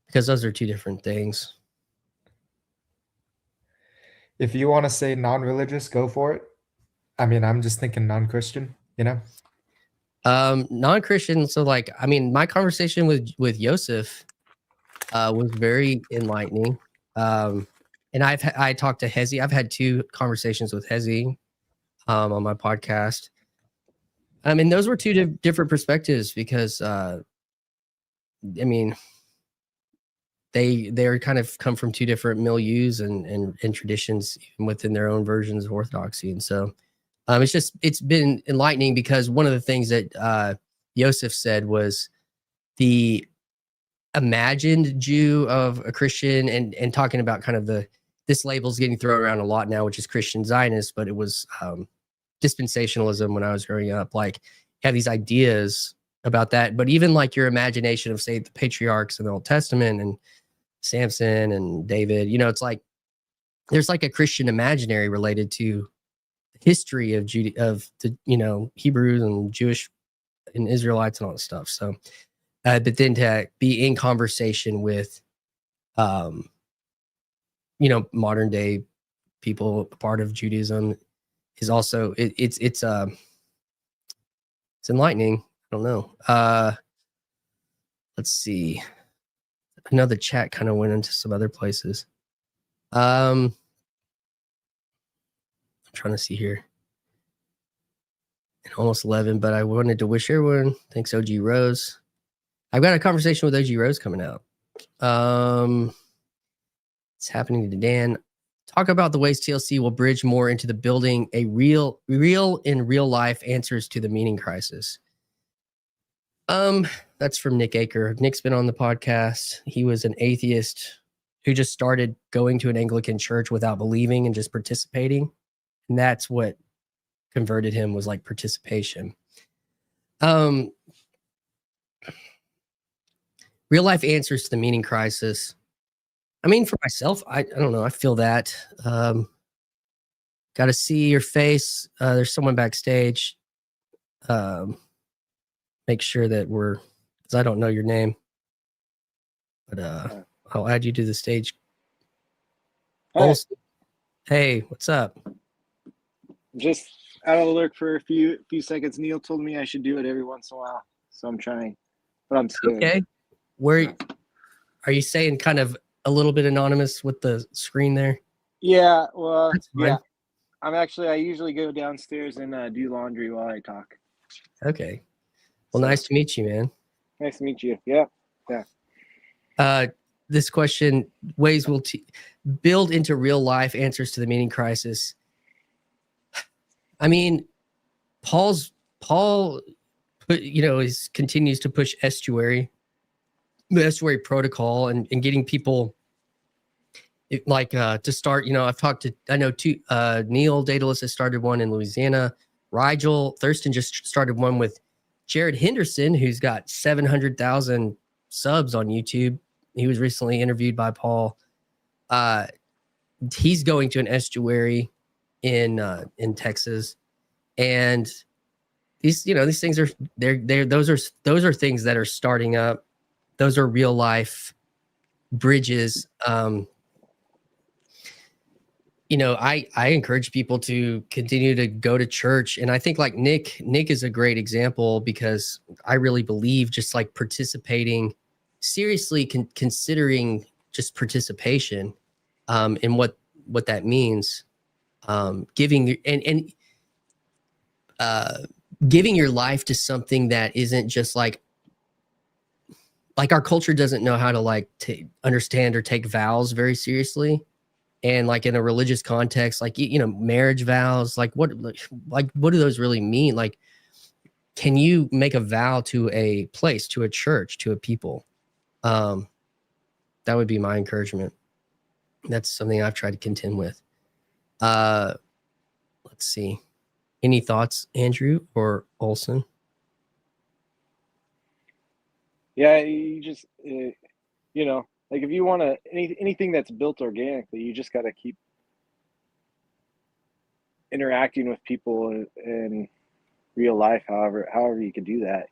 Because those are two different things. If you want to say non-religious, go for it. I mean, I'm just thinking non-Christian, Non-Christian. So, like, I mean, my conversation with Joseph was very enlightening. And I talked to Hezi. I've had 2 conversations with Hezi on my podcast. I mean, those were 2 different perspectives because, I mean, they're kind of come from 2 different milieus and traditions, even within their own versions of Orthodoxy. And so it's been enlightening, because one of the things that Joseph said was the imagined Jew of a Christian, and talking about kind of this label's getting thrown around a lot now, which is Christian Zionist, but it was dispensationalism when I was growing up. Like, you have these ideas about that, but even like your imagination of, say, the patriarchs in the Old Testament and Samson and David, it's like there's like a Christian imaginary related to history of the Hebrews and Jewish and Israelites and all this stuff. So but then to be in conversation with modern day people, part of Judaism, is also it's enlightening. I don't know. Let's see. I know the chat kind of went into some other places. I'm trying to see here. And almost 11, but I wanted to wish everyone, thanks, OG Rose. I've got a conversation with OG Rose coming out. It's happening to Dan. Talk about the ways TLC will bridge more into the building a real in real life answers to the meaning crisis. That's from Nick Aker. Nick's been on the podcast. He was an atheist who just started going to an Anglican church without believing and just participating. And that's what converted him, was like participation. Real life answers to the meaning crisis. I mean, for myself, I don't know. I feel that. Got to see your face. There's someone backstage. Make sure that because I don't know your name, but I'll add you to the stage. Hi. Olsen. Hey, what's up? Just out of the lurk for a few seconds. Neil told me I should do it every once in a while, so I'm trying, but I'm scared. Okay. Where are you saying kind of a little bit anonymous with the screen there? Yeah, well, That's fine. yeah. I usually go downstairs and do laundry while I talk. Okay. Well, So, nice to meet you, man. nice to meet you. Yeah. This question, ways will build into real life answers to the meaning crisis. I mean, Paul continues to push the estuary protocol and getting people to start. I know Neil Daedalus has started one in Louisiana. Rigel Thurston just started one with Jared Henderson, who's got 700,000 subs on YouTube. He was recently interviewed by Paul. He's going to an estuary in Texas, and these things are those are things that are starting up. Those are real life bridges. I encourage people to continue to go to church, and I think like Nick is a great example, because I really believe just like participating seriously, considering just participation in what that means, giving giving your life to something that isn't just like our culture doesn't know how to to understand or take vows very seriously. And like in a religious context, like, marriage vows, like what do those really mean? Like, can you make a vow to a place, to a church, to a people? That would be my encouragement. That's something I've tried to contend with. Let's see. Any thoughts, Andrew or Olson? Yeah, you just like if you want to anything that's built organically, you just got to keep interacting with people in real life, however you can do that,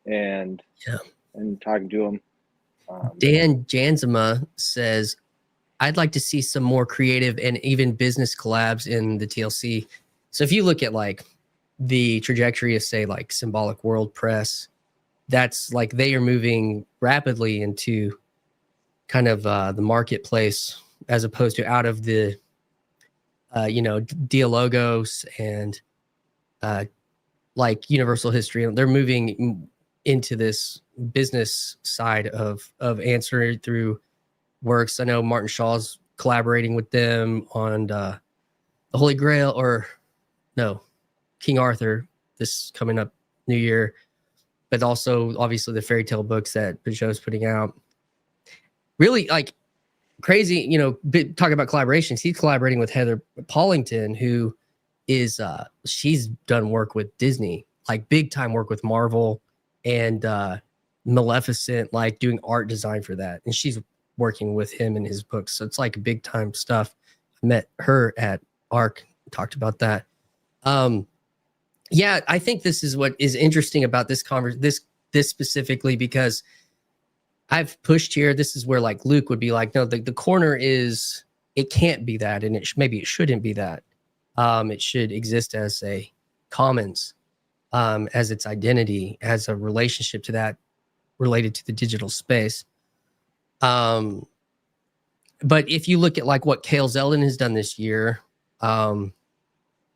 and talking to them. Dan Janzema says, I'd like to see some more creative and even business collabs in the TLC. So if you look at like the trajectory of, say, like Symbolic World Press, that's like they are moving rapidly into kind of the marketplace, as opposed to out of the Dialogos and like Universal History. They're moving into this business side of answering through works. I know Martin Shaw's collaborating with them on the Holy Grail, or no, King Arthur, this coming up new year, but also obviously the fairy tale books that Peugeot's putting out. Really like crazy, talking about collaborations. He's collaborating with Heather Paulington, who is she's done work with Disney, like big time work with Marvel and Maleficent, like doing art design for that. And she's working with him in his books. So it's like big time stuff. I met her at ARC, talked about that. Yeah, I think this is what is interesting about this this specifically, because I've pushed here. This is where like Luke would be like, no, the corner is, it can't be that. And maybe it shouldn't be that. It should exist as a commons, as its identity, as a relationship to that related to the digital space. But if you look at like what Cale Zeldin has done this year,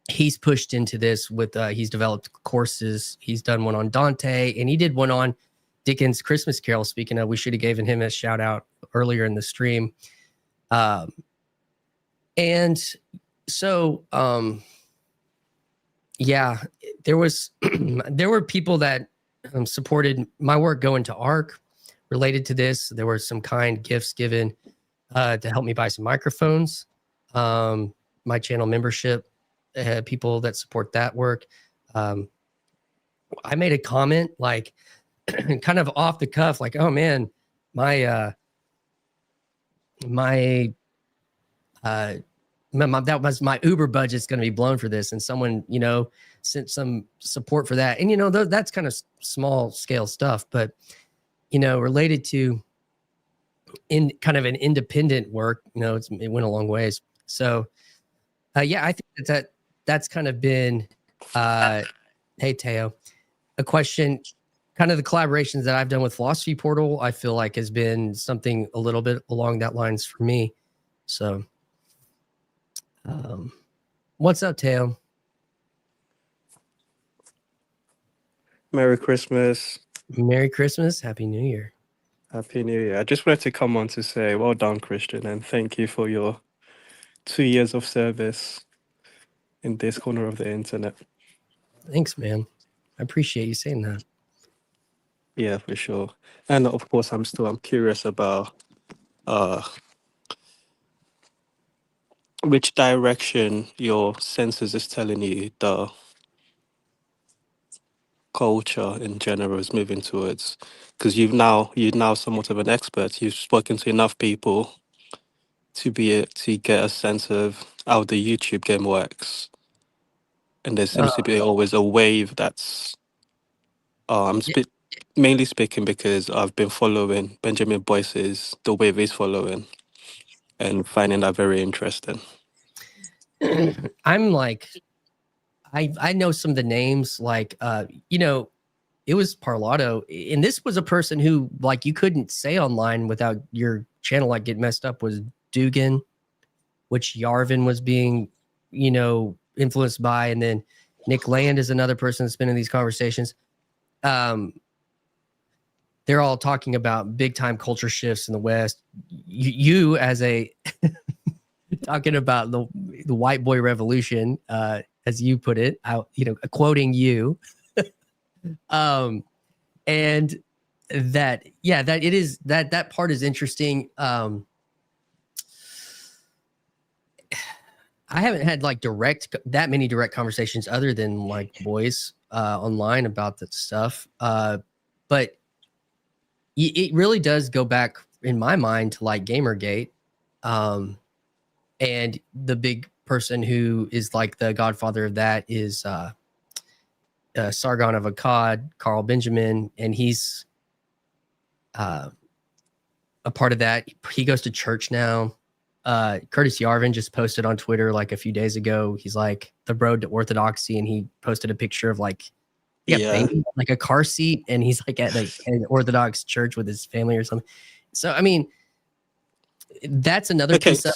he's pushed into this with, he's developed courses. He's done one on Dante, and he did one on Dickens' Christmas Carol. Speaking of, we should have given him a shout out earlier in the stream. And so, yeah, there were people that supported my work going to ARC related to this. There were some kind gifts given to help me buy some microphones. My channel membership, people that support that work. I made a comment like kind of off the cuff, like, oh man, my my that was my Uber budget's going to be blown for this, and someone sent some support for that, and that's kind of small scale stuff, but related to in kind of an independent work, it went a long ways. So yeah, I think that's kind of been hey Teo, a question. Kind of the collaborations that I've done with Philosophy Portal, I feel like has been something a little bit along that lines for me. So what's up, Teo? Merry Christmas. Merry Christmas. Happy New Year. Happy New Year. I just wanted to come on to say well done, Christian, and thank you for your 2 years of service in this corner of the internet. Thanks, man. I appreciate you saying that. Yeah, for sure. And of course, I'm curious about which direction your senses is telling you the culture in general is moving towards, because you're now somewhat of an expert. You've spoken to enough people to get a sense of how the YouTube game works, and there seems to be always a wave that's mainly speaking because I've been following Benjamin Boyce's the wave he's following and finding that very interesting. I'm like, I know some of the names, like it was Parlato, and this was a person who like you couldn't say online without your channel like get messed up, was Dugan, which Yarvin was being influenced by, and then Nick Land is another person that's been in these conversations. They're all talking about big time culture shifts in the West. You as a talking about the white boy revolution, as you put it, quoting you, and that it is that part is interesting. I haven't had like that many direct conversations other than like boys online about that stuff, but it really does go back in my mind to like Gamergate, and the big person who is like the godfather of that is Sargon of Akkad, Carl Benjamin, and he's a part of that. He goes to church now. Curtis Yarvin just posted on Twitter like a few days ago. He's like the road to orthodoxy, and he posted a picture of like baby, like a car seat, and he's like at an Orthodox church with his family or something. So I mean, that's another piece of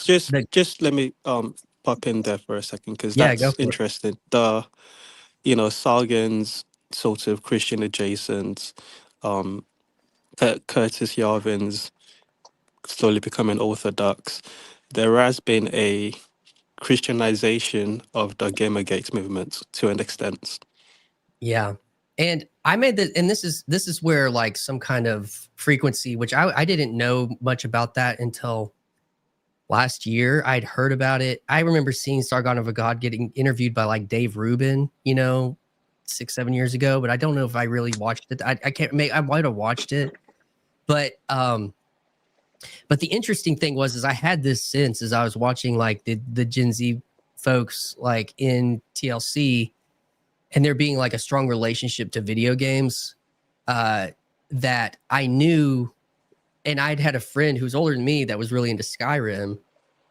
just let me pop in there for a second, because go that's for interesting. Sargon's sort of Christian adjacent, Curtis Yarvin's slowly becoming Orthodox. There has been a Christianization of the Gamergate movement to an extent. Yeah. And I made that, and this is where like some kind of frequency, which I didn't know much about that until last year. I'd heard about it. I remember seeing Sargon of Akkad getting interviewed by like Dave Rubin, 6-7 years ago, but I don't know if I really watched it. I might have watched it, but the interesting thing is I had this sense as I was watching like the Gen Z folks like in TLC, and there being like a strong relationship to video games, that I knew. And I'd had a friend who's older than me that was really into Skyrim.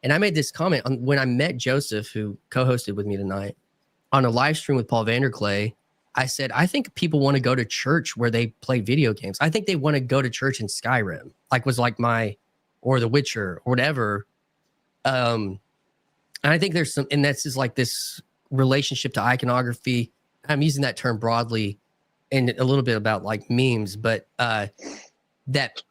And I made this comment when I met Joseph, who co-hosted with me tonight, on a live stream with Paul Vanderklay. I said, I think people want to go to church where they play video games. I think they want to go to church in Skyrim, or The Witcher or whatever. And I think there's some, and that's just like this relationship to iconography. I'm using that term broadly and a little bit about like memes, but that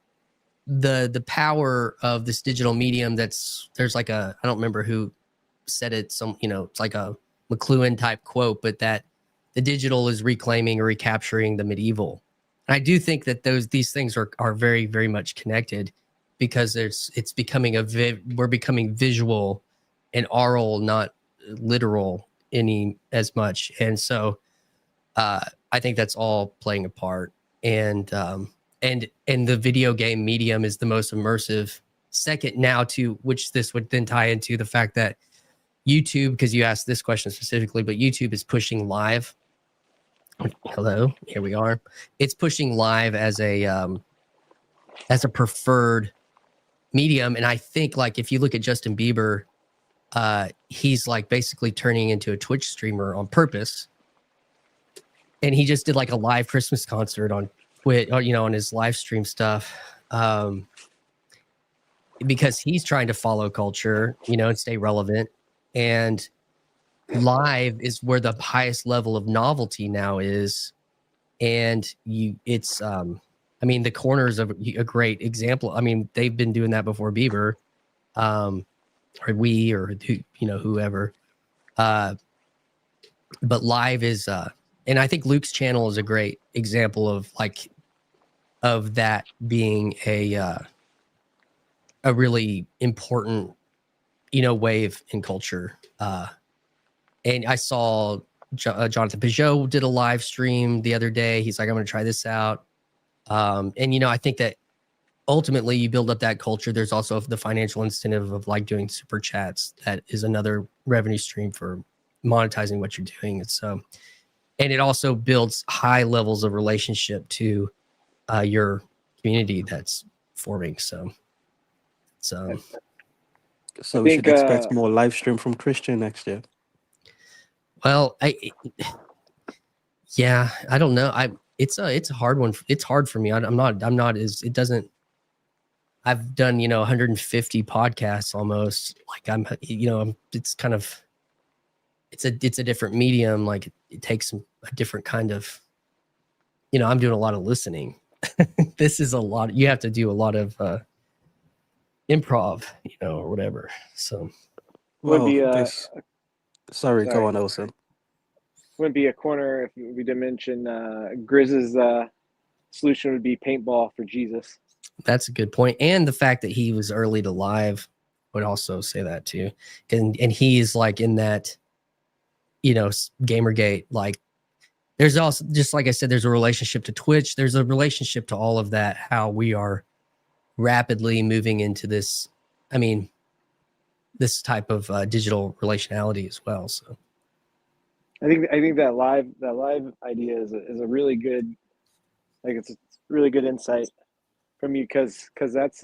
the power of this digital medium, there's like I don't remember who said it, it's like a McLuhan type quote, but that the digital is reclaiming or recapturing the medieval. And I do think that these things are very, very much connected, because it's becoming we're becoming visual and oral, not literal any as much. And so I think that's all playing a part. And the video game medium is the most immersive second now to which this would then tie into the fact that YouTube, because you asked this question specifically, but YouTube is pushing live. Hello, here we are. It's pushing live as a preferred medium, and I think like if you look at Justin Bieber, he's like basically turning into a Twitch streamer on purpose, and he just did like a live Christmas concert on Twitch, or, on his live stream stuff, because he's trying to follow culture, and stay relevant. And live is where the highest level of novelty now is, and I mean, the Corners of a great example. I mean, they've been doing that before Bieber, or whoever. But live is, and I think Luke's channel is a great example of that being a really important, wave in culture. And I saw Jonathan Peugeot did a live stream the other day. He's like, I'm going to try this out. And I think that ultimately you build up that culture. There's also the financial incentive of like doing super chats. That is another revenue stream for monetizing what you're doing. And it also builds high levels of relationship to your community that's forming. So we should expect more live stream from Christian next year. Well, I don't know. It's a hard one. It's hard for me. I'm not as, it doesn't, I've done, 150 podcasts almost. Like it's kind of, it's a different medium. Like it takes a different kind of, I'm doing a lot of listening. This is a lot. You have to do a lot of improv, or whatever. So, sorry, go on, Elson. Wouldn't be a corner if we didn't mention Grizz's solution would be paintball for Jesus. That's a good point. And the fact that he was early to live would also say that too. And he's like in that, Gamergate, like there's also, just like I said, there's a relationship to Twitch. There's a relationship to all of that, how we are rapidly moving into this, this type of digital relationality as well. So I think that live idea is a really good, like it's a really good insight from you, because that's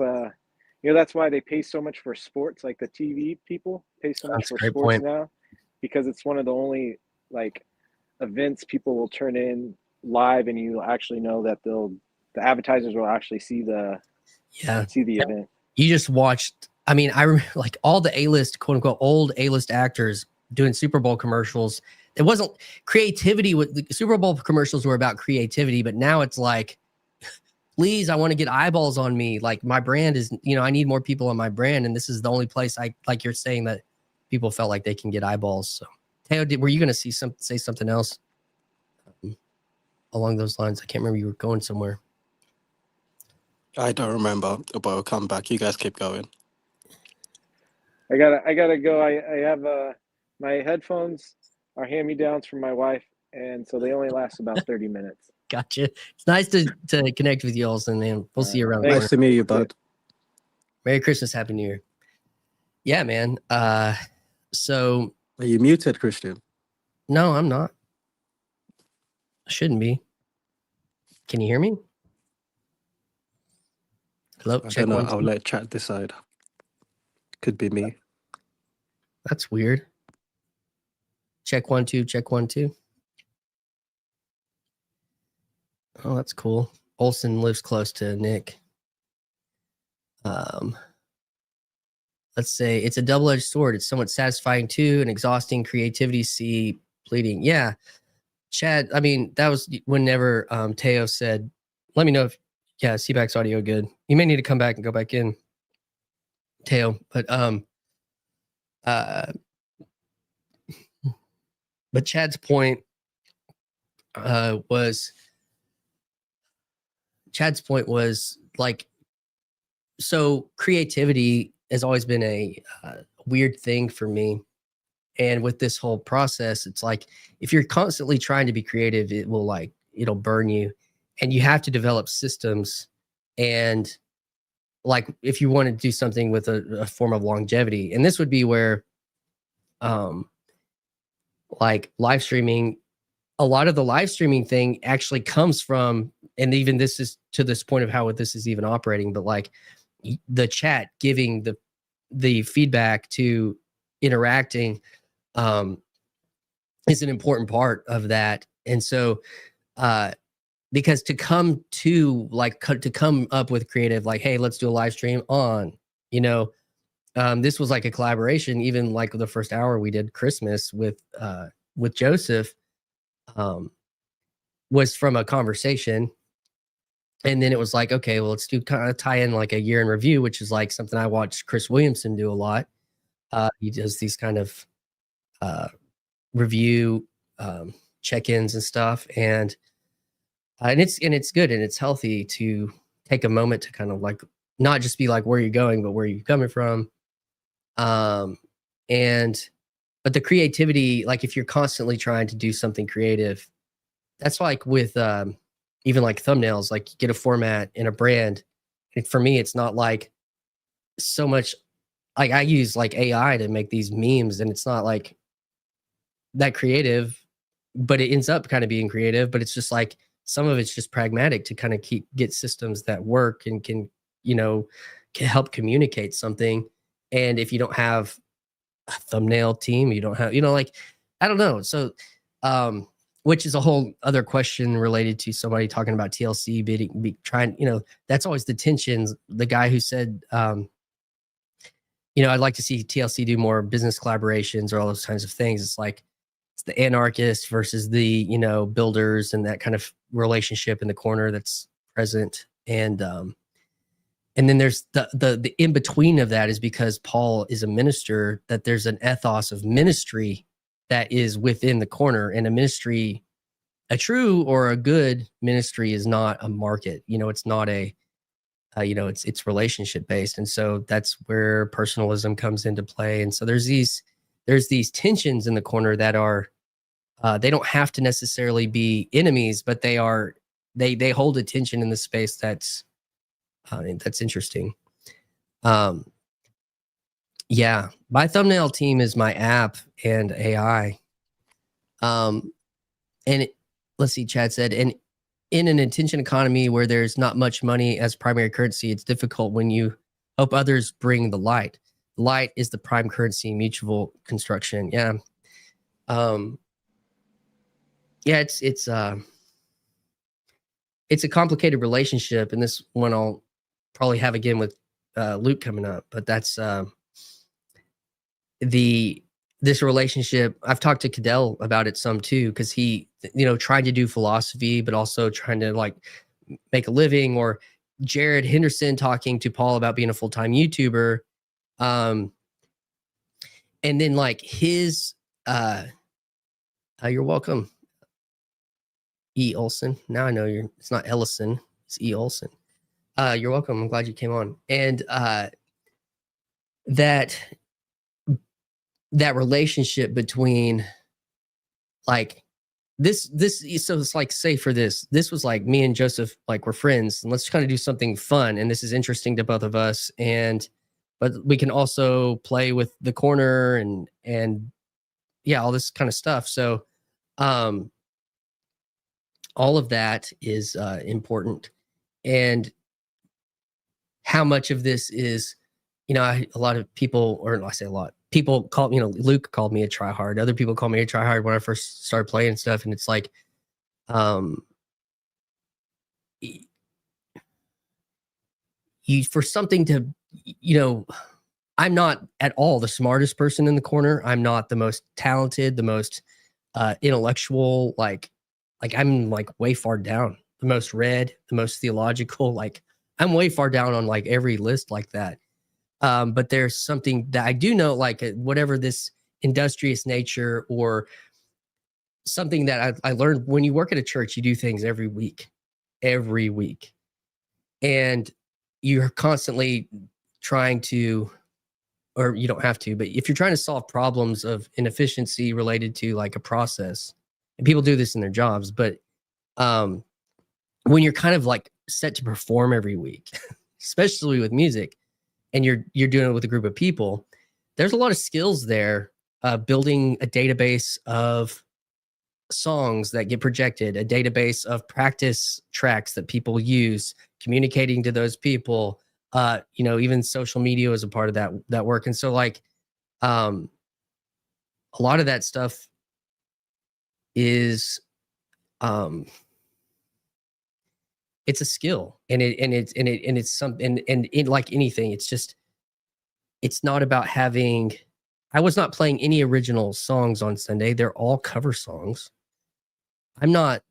that's why they pay so much for sports. Like the TV people pay so much for sports now, because it's one of the only like events people will turn in live, and you actually know that the advertisers will actually see the event. You just watched. I remember like all the A-list, quote unquote, old A-list actors doing Super Bowl commercials. It wasn't creativity. With the Super Bowl commercials were about creativity, but now it's like, please, I want to get eyeballs on me. Like my brand is, I need more people on my brand, and this is the only place like you're saying that people felt like they can get eyeballs. So, Teo, were you going to say something else along those lines? I can't remember. You were going somewhere. I don't remember, but I'll come back. You guys keep going. I gotta go. I have my headphones are hand-me-downs from my wife, and so they only last about 30 minutes. Gotcha. It's nice to connect with you, Olsen, and we'll see you around. Nice to meet you, bud. Merry Christmas, Happy New Year. Yeah, man. So are you muted, Christian? No, I'm not. I shouldn't be. Can you hear me? Hello? I don't know. I'll let chat decide. Could be me. That's weird. Check 1 2, check 1 2. Oh, that's cool. Olsen lives close to Nick. Let's say it's a double-edged sword. It's somewhat satisfying too, and exhausting. Creativity, see, bleeding. Yeah. Chad, that was whenever Teo said, let me know if CBAC's audio good. You may need to come back and go back in, Teo. But Chad's point was like, so creativity has always been a weird thing for me. And with this whole process, it's like, if you're constantly trying to be creative, it'll burn you, and you have to develop systems. And like if you want to do something with a form of longevity, and this would be where like live streaming, a lot of the live streaming thing actually comes from, and even this is to this point of how this is even operating, but like the chat giving the feedback to interacting is an important part of that. And so because to come up with creative, like, hey, let's do a live stream on, this was like a collaboration. Even like the first hour we did Christmas with Joseph was from a conversation. And then it was like, okay, well, let's do kind of tie in like a year in review, which is like something I watched Chris Williamson do a lot. He does these kind of review check-ins and stuff, and it's good and it's healthy to take a moment to kind of like not just be like where you're going, but where you're coming from. But the creativity, like if you're constantly trying to do something creative, that's like with even like thumbnails, like you get a format and a brand. And for me, it's not like so much like I use like AI to make these memes, and it's not like that creative, but it ends up kind of being creative. But it's just like some of it's just pragmatic to kind of get systems that work and can help communicate something. And if you don't have a thumbnail team, you don't have, like, I don't know. So, which is a whole other question related to somebody talking about TLC trying, that's always the tensions. The guy who said, I'd like to see TLC do more business collaborations or all those kinds of things. It's like, it's the anarchists versus the, builders, and that kind of relationship in the corner that's present. And then there's the in between of that is because Paul is a minister, that there's an ethos of ministry that is within the corner. And a ministry, a true or a good ministry, is not a market. It's not a it's relationship based. And so that's where personalism comes into play. And so there's these tensions in the corner that are they don't have to necessarily be enemies, but they hold a tension in the space that's interesting. Yeah, my thumbnail team is my app and AI. Let's see, Chad said, and in an attention economy where there's not much money as primary currency, it's difficult when you help others bring the light. Light is the prime currency, mutual construction. Yeah. Yeah, it's a complicated relationship, and this one I'll probably have again with Luke coming up, but that's this relationship. I've talked to Cadell about it some too, because he, tried to do philosophy, but also trying to like make a living, or Jared Henderson talking to Paul about being a full-time YouTuber. And then like his, you're welcome, E. Olson. Now I know it's not Ellison, it's E. Olson. You're welcome. I'm glad you came on. And that relationship between like this, so it's like, say for this was like me and Joseph, like we're friends, and let's kind of do something fun. And this is interesting to both of us. But we can also play with the corner and yeah, all this kind of stuff. So, all of that is important. And how much of this is, a lot of people, or I say a lot, people call, Luke called me a tryhard. Other people call me a tryhard when I first started playing stuff. And it's like, for something to, I'm not at all the smartest person in the corner. I'm not the most talented, the most intellectual, like I'm like way far down, the most read, the most theological, like I'm way far down on like every list like that. But there's something that I do know, like whatever this industrious nature, or something that I learned when you work at a church, you do things every week, and you're constantly trying to, or you don't have to, but if you're trying to solve problems of inefficiency related to like a process, and people do this in their jobs, but when you're kind of like set to perform every week, especially with music, and you're doing it with a group of people, there's a lot of skills there. Building a database of songs that get projected, a database of practice tracks that people use, communicating to those people. Even social media is a part of that work. And so like a lot of that stuff is it's a skill, and it's something, and like anything, it's not about having. I was not playing any original songs on Sunday. They're all cover songs. I'm not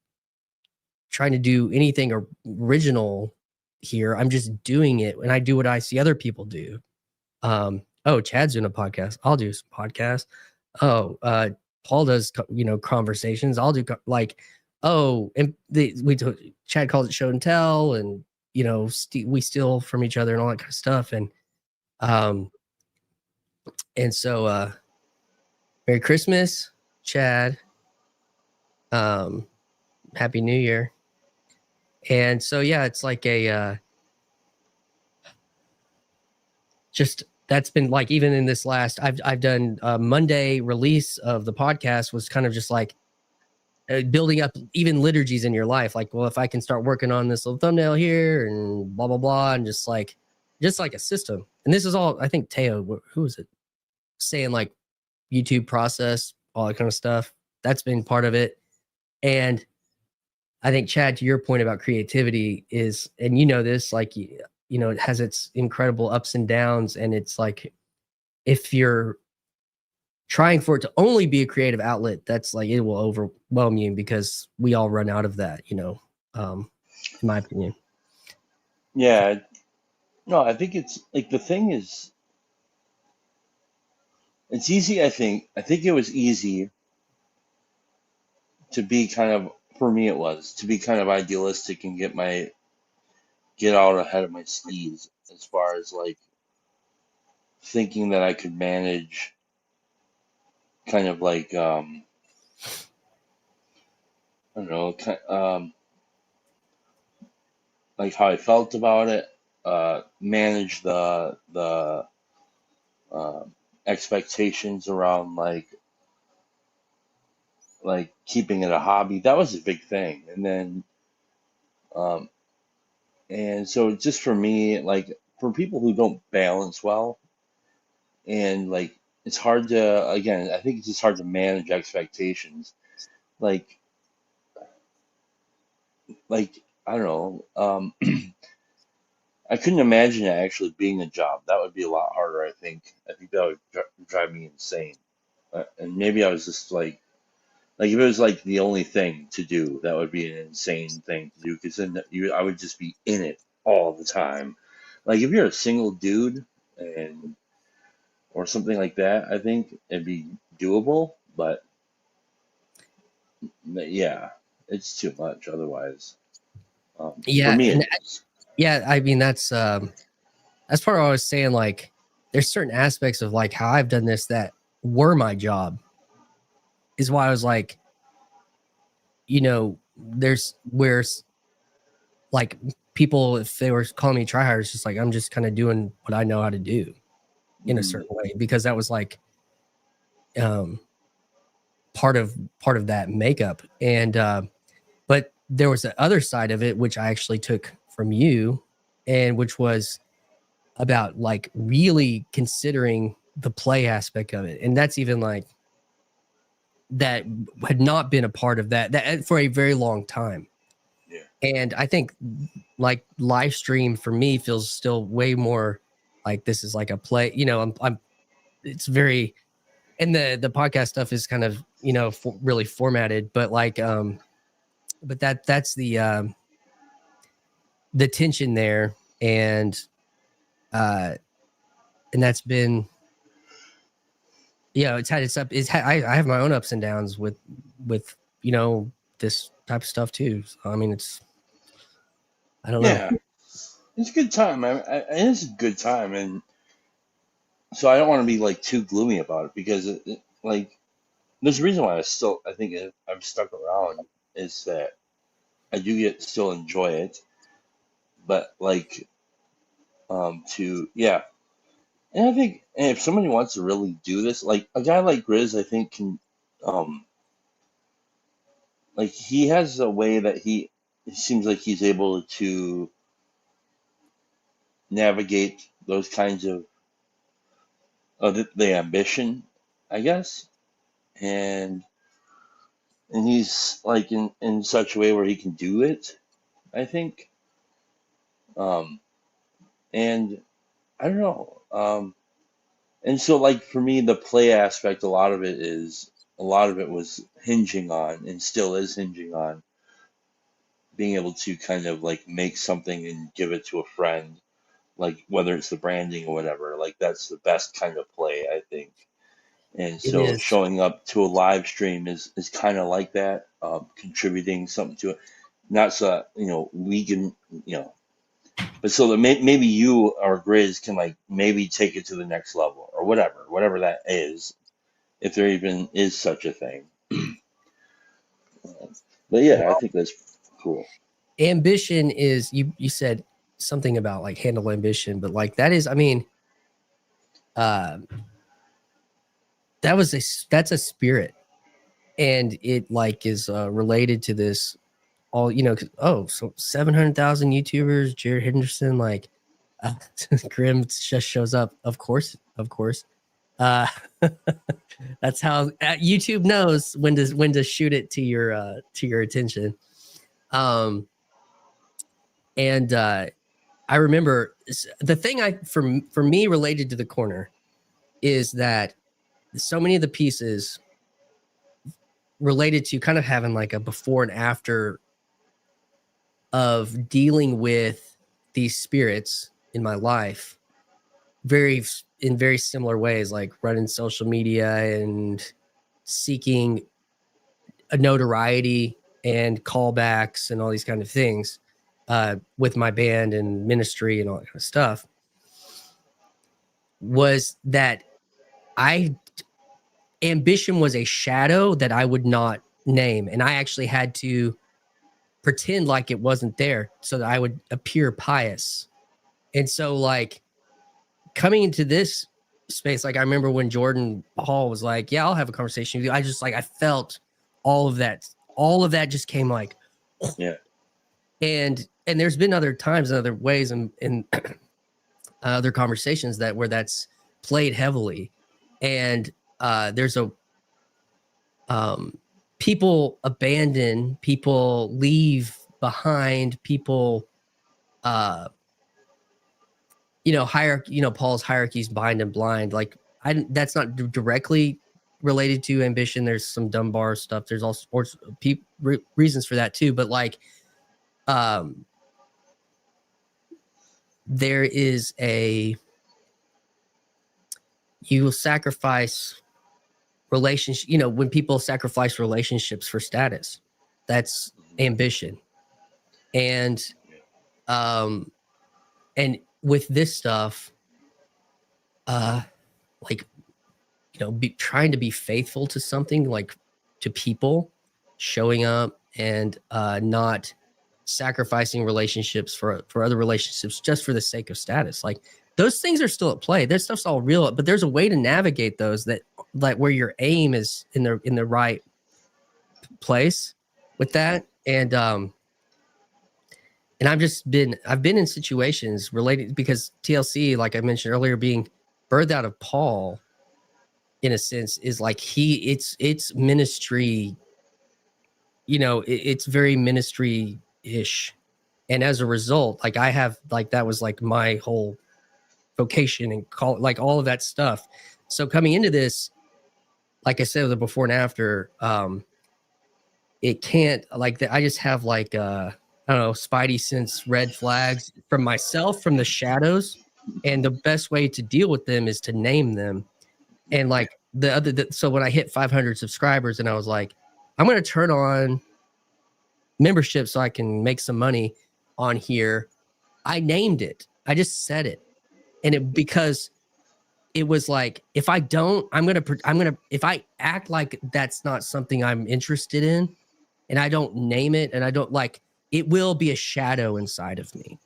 trying to do anything original here. I'm just doing it, and I do what I see other people do. Chad's doing a podcast. I'll do some podcasts. Paul does, conversations. I'll do Chad calls it show and tell, and we steal from each other and all that kind of stuff. And so Merry Christmas, Chad. Happy New Year. And so yeah, it's like just that's been like, even in this last, I've done Monday release of the podcast was kind of just like building up even liturgies in your life. Like, well, if I can start working on this little thumbnail here and blah, blah, blah, and just like a system. And this is all, I think Teo, who was it, saying like YouTube process, all that kind of stuff. That's been part of it. And I think, Chad, to your point about creativity is, and this, like, it has its incredible ups and downs. And it's like, if you're trying for it to only be a creative outlet, that's like, it will overwhelm you, because we all run out of that, in my opinion. Yeah. No, I think it's like, the thing is, it's easy. I think it was easy to be kind of, for me, it was to be kind of idealistic and get out ahead of my skis, as far as like thinking that I could manage kind of like, I don't know, like how I felt about it, manage the expectations around like keeping it a hobby. That was a big thing. And then and so just for me, like, for people who don't balance well, and like, it's hard to, again, I think it's just hard to manage expectations. Like I don't know, I couldn't imagine it actually being a job. That would be a lot harder, I think. I think that would drive me insane. And maybe I was just like if it was like the only thing to do, that would be an insane thing to do, because then I would just be in it all the time. Like, if you're a single dude or something like that, I think it'd be doable. But yeah, it's too much otherwise. For me, it is. Yeah, I mean, that's part of what I was saying. Like, there's certain aspects of like how I've done this that were my job, is why I was like, there's where like people, if they were calling me tryhard, it's just like, I'm just kind of doing what I know how to do in a certain way, because that was like part of that makeup. And but there was the other side of it, which I actually took from you, and which was about like really considering the play aspect of it. And that's even like, that had not been a part of that for a very long time. Yeah. And I think like live stream for me feels still way more like this is like a play, I'm it's very, and the podcast stuff is kind of, really formatted, but like, but that's the tension there. And that's been, it's had its up. I have my own ups and downs with this type of stuff too. So, I mean, I don't know. Yeah, it's a good time. It's a good time, and so I don't want to be like too gloomy about it, because like, there's a reason why I think I'm stuck around, is that I do still enjoy it, but like, to yeah. And I think if somebody wants to really do this, like a guy like Grizz, I think can um like he has a way that it seems like he's able to navigate those kinds of the ambition, I guess, and he's like in such a way where he can do it, I think. Um, and I don't know. And so like for me, the play aspect, a lot of it was hinging on, and still is hinging on, being able to kind of like make something and give it to a friend, like whether it's the branding or whatever, like that's the best kind of play, I think. And It so is. showing up to a live stream is kind of like that, contributing something to it. Not so that, we can, but so that maybe you or Grizz can like maybe take it to the next level or whatever that is, if there even is such a thing. But yeah, I think that's cool. Ambition is you said something about like handle ambition, but like that is, I mean, that's a spirit, and it like is related to this all, so 700,000 YouTubers, Jared Henderson, like Grim just shows up, of course. uh that's how YouTube knows when to shoot it to your attention. And I remember the thing for me related to the corner is that so many of the pieces related to kind of having like a before and after of dealing with these spirits in my life in very similar ways, like running social media and seeking a notoriety and callbacks and all these kind of things with my band and ministry and all that kind of stuff, was that ambition was a shadow that I would not name. And I actually had to pretend like it wasn't there so that I would appear pious. And so like coming into this space, like I remember when Jordan Hall was like, yeah, I'll have a conversation with you. I just like, I felt all of that just came like, Yeah. And there's been other times and other ways in other conversations where that's played heavily. And there's people abandon, people leave behind, people hierarchy, Paul's hierarchies bind and blind. Like that's not directly related to ambition. There's some Dunbar stuff. There's all sorts of reasons for that too. But like, there is you will sacrifice relationship, when people sacrifice relationships for status, that's ambition. And with this stuff, like, trying to be faithful to something, like to people, showing up and not sacrificing relationships for other relationships just for the sake of status. Like those things are still at play. That stuff's all real, but there's a way to navigate those that like where your aim is in the right place with that. And I've been in situations related, because TLC, like I mentioned earlier, being birthed out of Paul in a sense is like it's ministry, it's very ministry ish. And as a result, like I have, like, that was like my whole vocation and call, like all of that stuff. So coming into this, like I said, the before and after, it can't like that. I just have like, I don't know, spidey sense red flags from myself, from the shadows. And the best way to deal with them is to name them. And like so when I hit 500 subscribers and I was like, I'm going to turn on membership so I can make some money on here, I named it. I just said it. And because it was like, if I don't, if I act like that's not something I'm interested in and I don't name it and I don't like, it will be a shadow inside of me.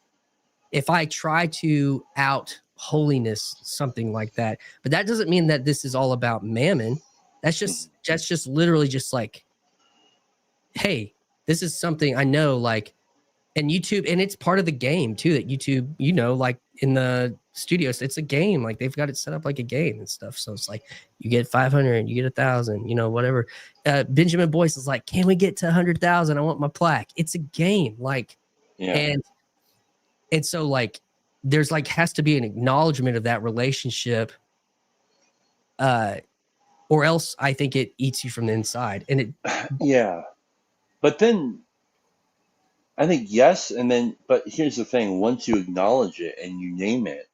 if I try to out holiness, something like that, but that doesn't mean that this is all about mammon. That's just literally just like, hey, this is something I know, like, and YouTube, and it's part of the game too, that YouTube, you know, like in the studios, it's a game, like they've got it set up like a game and stuff. So it's like you get 500, you get 1,000, you know, whatever. Benjamin Boyce is like, can we get to 100,000? I want my plaque. It's a game, like, Yeah. and so like there's like has to be an acknowledgement of that relationship, or else I think it eats you from the inside. And it, Yeah. But then I think yes, and then but here's the thing: once you acknowledge it and you name it,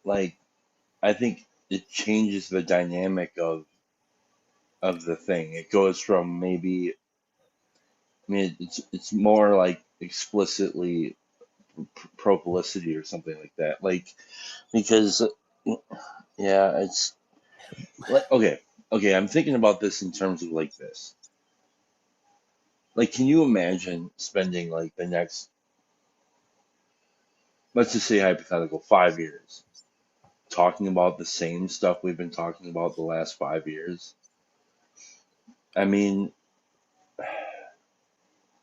like I think it changes the dynamic of the thing. It goes from maybe, I mean, it's more like explicitly pro publicity or something like that. Like because yeah, it's like okay. I'm thinking about this in terms of like this. Like, can you imagine spending like the next, let's just say hypothetical, 5 years talking about the same stuff we've been talking about the last 5 years? I mean,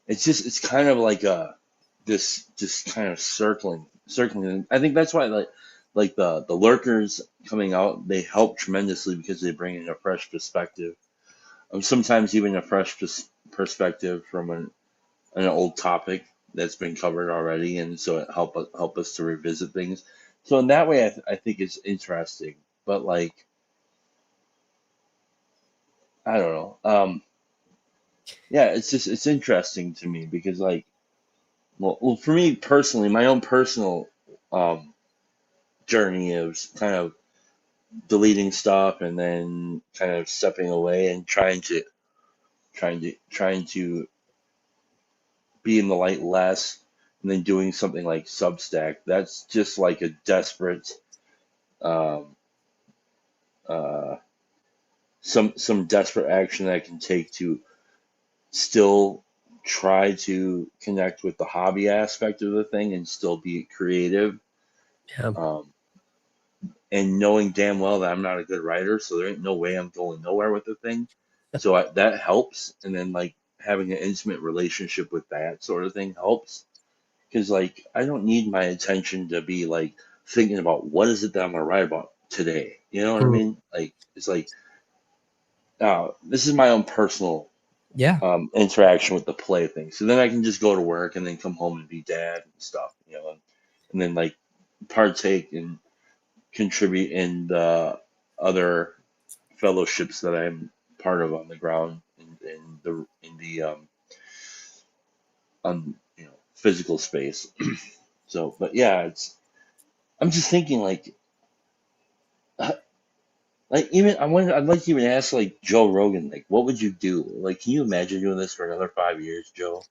it's kind of like this just kind of circling. And I think that's why like the lurkers coming out, they help tremendously because they bring in a fresh perspective. Sometimes even a fresh perspective from an old topic that's been covered already, and so it help us to revisit things. So in that way, I think it's interesting. But like, I don't know. Yeah, it's interesting to me because like, well, for me personally, my own personal um, journey is kind of deleting stuff and then kind of stepping away and trying to be in the light less, and then doing something like Substack. That's just like a desperate, um, uh, some desperate action that I can take to still try to connect with the hobby aspect of the thing and still be creative. yeah. Um, and knowing damn well that I'm not a good writer, so there ain't no way I'm going nowhere with the thing. So that helps, and then like having an intimate relationship with that sort of thing helps. Because like I don't need my attention to be like thinking about what is it that I'm gonna write about today. You know what I Mm, mean? Like it's like this is my own personal yeah. interaction with the play thing. So then I can just go to work and then come home and be dad and stuff, you know, and then like partake and contribute in the other fellowships that I'm part of on the ground in the you know, physical space. So, but yeah, I'm just thinking uh, like even I'd like to even ask like Joe Rogan, like what would you do? Like, can you imagine doing this for another 5 years, Joe?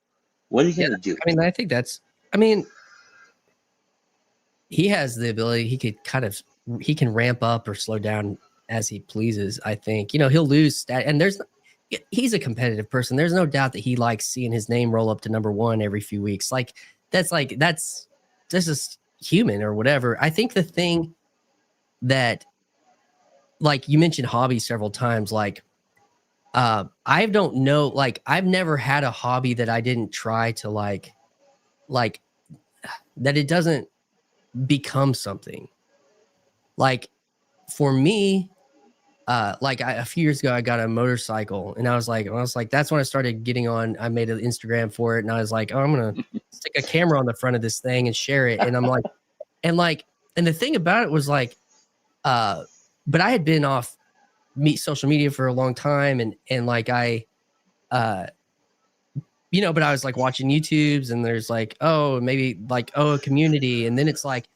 What are you Yeah. gonna do? I mean, I think that's, I mean, he has the ability, he can ramp up or slow down as he pleases. I think, you know, he'll lose stat, and he's a competitive person. There's no doubt that he likes seeing his name roll up to #1 every few weeks. That's just human or whatever. I think the thing that, like you mentioned hobby several times, like I don't know, like I've never had a hobby that I didn't try to like that it doesn't become something. Like for me, a few years ago I got a motorcycle, and I was like that's when I started getting on. I made an Instagram for it, and I was like, oh, I'm gonna stick a camera on the front of this thing and share it. And I'm like, and the thing about it was like, but I had been off social media for a long time, and like uh you know, but I was like watching YouTubes, and there's like, oh, maybe like, oh, a community, and then it's like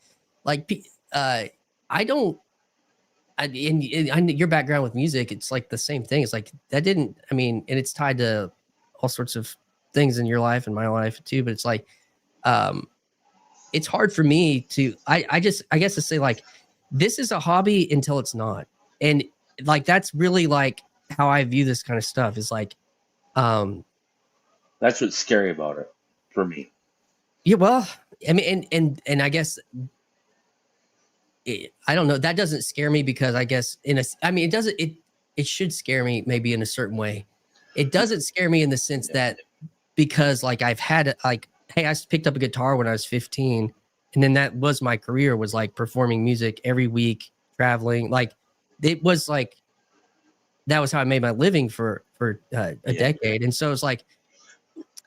I don't. In your background with music, it's like the same thing. It's like that didn't. I mean, and it's tied to all sorts of things in your life and my life too. But it's like, it's hard for me to. I guess to say like, this is a hobby until it's not, and like that's really like how I view this kind of stuff. Is like, um, That's what's scary about it for me. yeah, well, I mean, and I guess I don't know. That doesn't scare me because I guess I mean, it doesn't. It should scare me maybe in a certain way. It doesn't scare me in the sense that because like I've had like, hey, I picked up a guitar when I was 15, and then that was my career, was like performing music every week, traveling. Like it was like that was how I made my living for a decade, and so it's like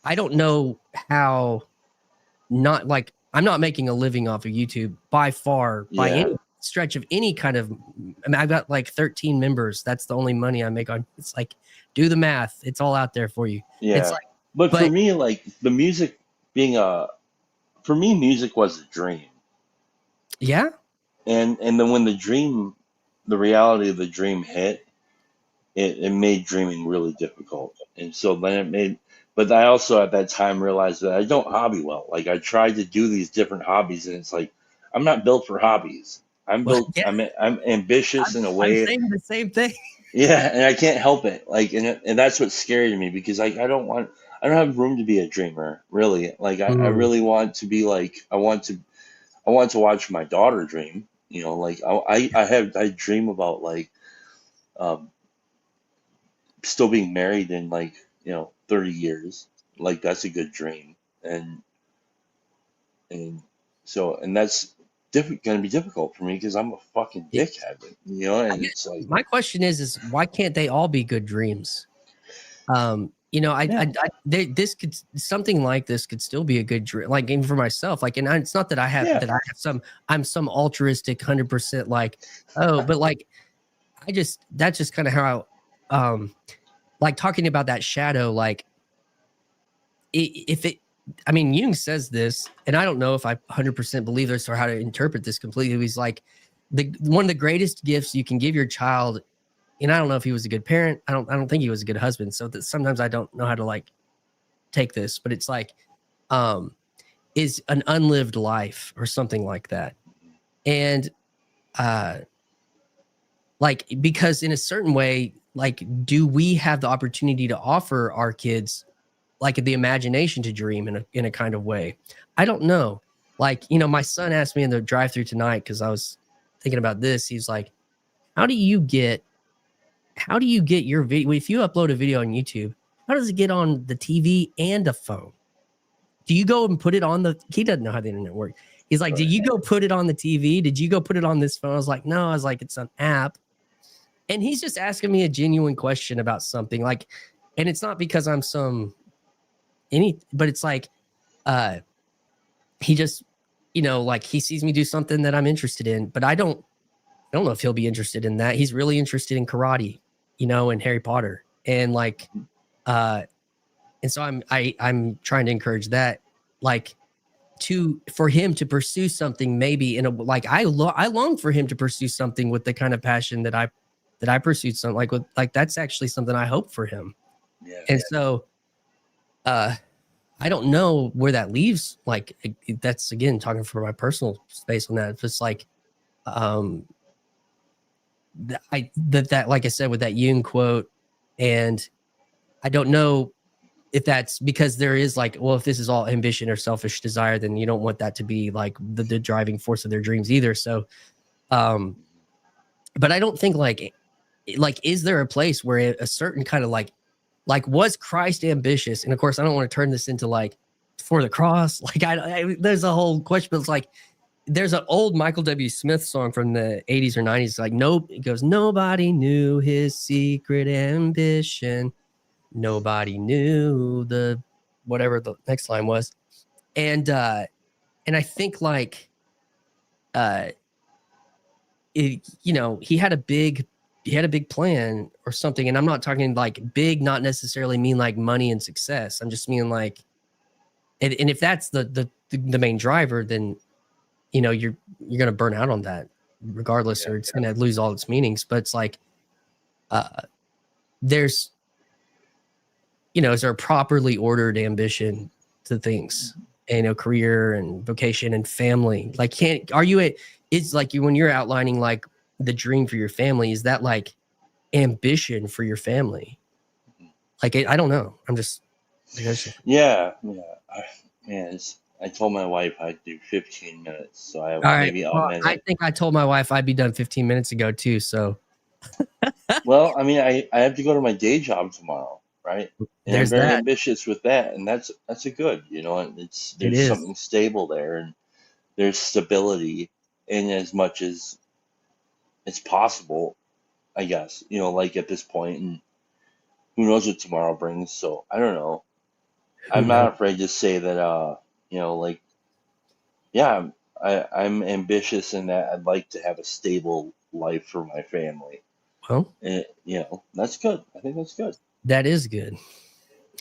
I don't know how. Not like I'm not making a living off of YouTube by far, by any stretch of any kind of. I mean, I've got like 13 members. That's the only money I make on. It's like, do the math. It's all out there for you. Yeah. It's like, But for but me, like the music being for me, music was a dream. yeah, And then when the reality of the dream hit, it made dreaming really difficult. And so then but I also at that time realized that I don't hobby well. Like I tried to do these different hobbies, and it's like I'm not built for hobbies. well, yeah, I'm ambitious in a I'm way. saying the same thing. Yeah, and I can't help it. Like, and that's what scared me because like I don't have room to be a dreamer, really. Like I Mm, really want to be like I want to watch my daughter dream. You know, like I dream about like um still being married in like, 30 years. Like that's a good dream. And so and that's gonna be difficult for me because I'm a fucking yeah. dickhead, I and guess it's like my question is why can't they all be good dreams? You know, yeah, this could something like this could still be a good dream, like even for myself. Like, and it's not that I have yeah, I'm some altruistic 100% like, oh, but like that's just kind of how like talking about that shadow, like if it, I mean, Jung says this, and I don't know if I 100% believe this or how to interpret this completely. He's like, one of the greatest gifts you can give your child, and I don't know if he was a good parent. I don't think he was a good husband. So that sometimes I don't know how to like take this, but it's like, is an unlived life or something like that. And like, because in a certain way, like, do we have the opportunity to offer our kids like the imagination to dream in a kind of way? I don't know. Like, you know, my son asked me in the drive-through tonight because I was thinking about this. He's like, how do you get your video if you upload a video on YouTube? How does it get on the TV and a phone? Do you go and put it on he doesn't know how the internet works. He's like, did you go put it on the TV? Did you go put it on this phone? I was like, no. I was like, it's an app. And he's just asking me a genuine question about something, like, and it's not because I'm but it's like, he just, you know, like he sees me do something that I'm interested in, but I don't know if he'll be interested in that. He's really interested in karate, you know, and Harry Potter, and like, and so I'm trying to encourage that, like, for him to pursue something maybe in a like I long for him to pursue something with the kind of passion that I pursued, something like with like that's actually something I hope for him. yeah, And so I don't know where that leaves. Like that's again talking from my personal space on that. If it's like that like I said with that Jung quote, and I don't know if that's because there is like, well, if this is all ambition or selfish desire, then you don't want that to be like the driving force of their dreams either. So, but I don't think like, is there a place where a certain kind of like was Christ ambitious? And of course, I don't want to turn this into like for the cross. Like there's a whole question, but it's like, there's an old Michael W. Smith song from the 80s or 90s. Like, it goes, nobody knew his secret ambition. Nobody knew the whatever the next line was. And I think like you know, he had a big plan or something. And I'm not talking like big, not necessarily mean like money and success. I'm just meaning like, and if that's the main driver, then you know you're gonna burn out on that regardless, or it's gonna lose all its meanings. But it's like there's, you know, is there a properly ordered ambition to things, you know, career and vocation and family? Like, it's like when you're outlining like the dream for your family, is that like ambition for your family? Like, I don't know. I'm just, yeah. Man, I told my wife I'd do 15 minutes, so I have All right. maybe a Well, I minute. think I told my wife I'd be done 15 minutes ago too. So Well, I mean, I have to go to my day job tomorrow, right? And I'm there's very that. ambitious with that, and that's a good, you know, and It there's is. something stable there, and there's stability in as much as it's possible, I guess, you know, like at this point, and who knows what tomorrow brings. So I don't know. Who I'm knows? not afraid to say that, you know, like, yeah, I'm ambitious in that I'd like to have a stable life for my family. Well, And, you know, that's good. I think that's good. that is good.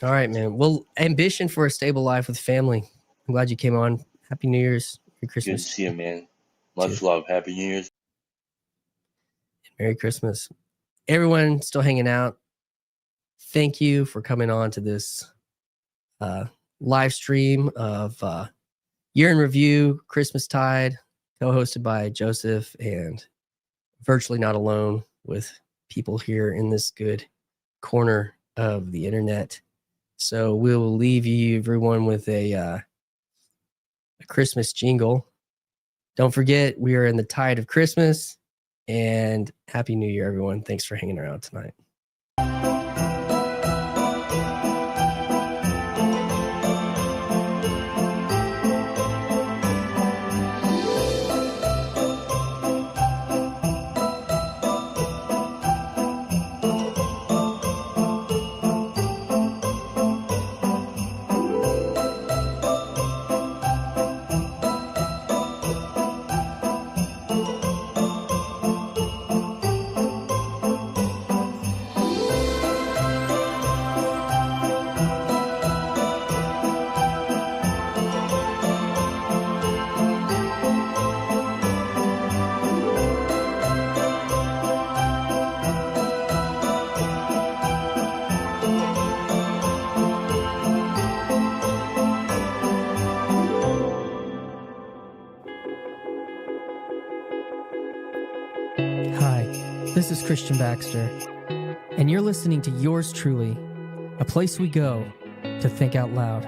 All right, man. Well, ambition for a stable life with family. I'm glad you came on. Happy New Year's. Merry Good to Christmas. see you, man. Too. Much love. Happy New Year's. Merry Christmas. Everyone still hanging out. Thank you for coming on to this live stream of Year in Review, Christmastide, co-hosted by Joseph and virtually not alone with people here in this good corner of the internet. So we'll leave you everyone with a Christmas jingle. Don't forget, we are in the tide of Christmas, and Happy New Year, everyone. Thanks for hanging around tonight. Hi, this is Christian Baxter, and you're listening to Yours Truly, a place we go to think out loud.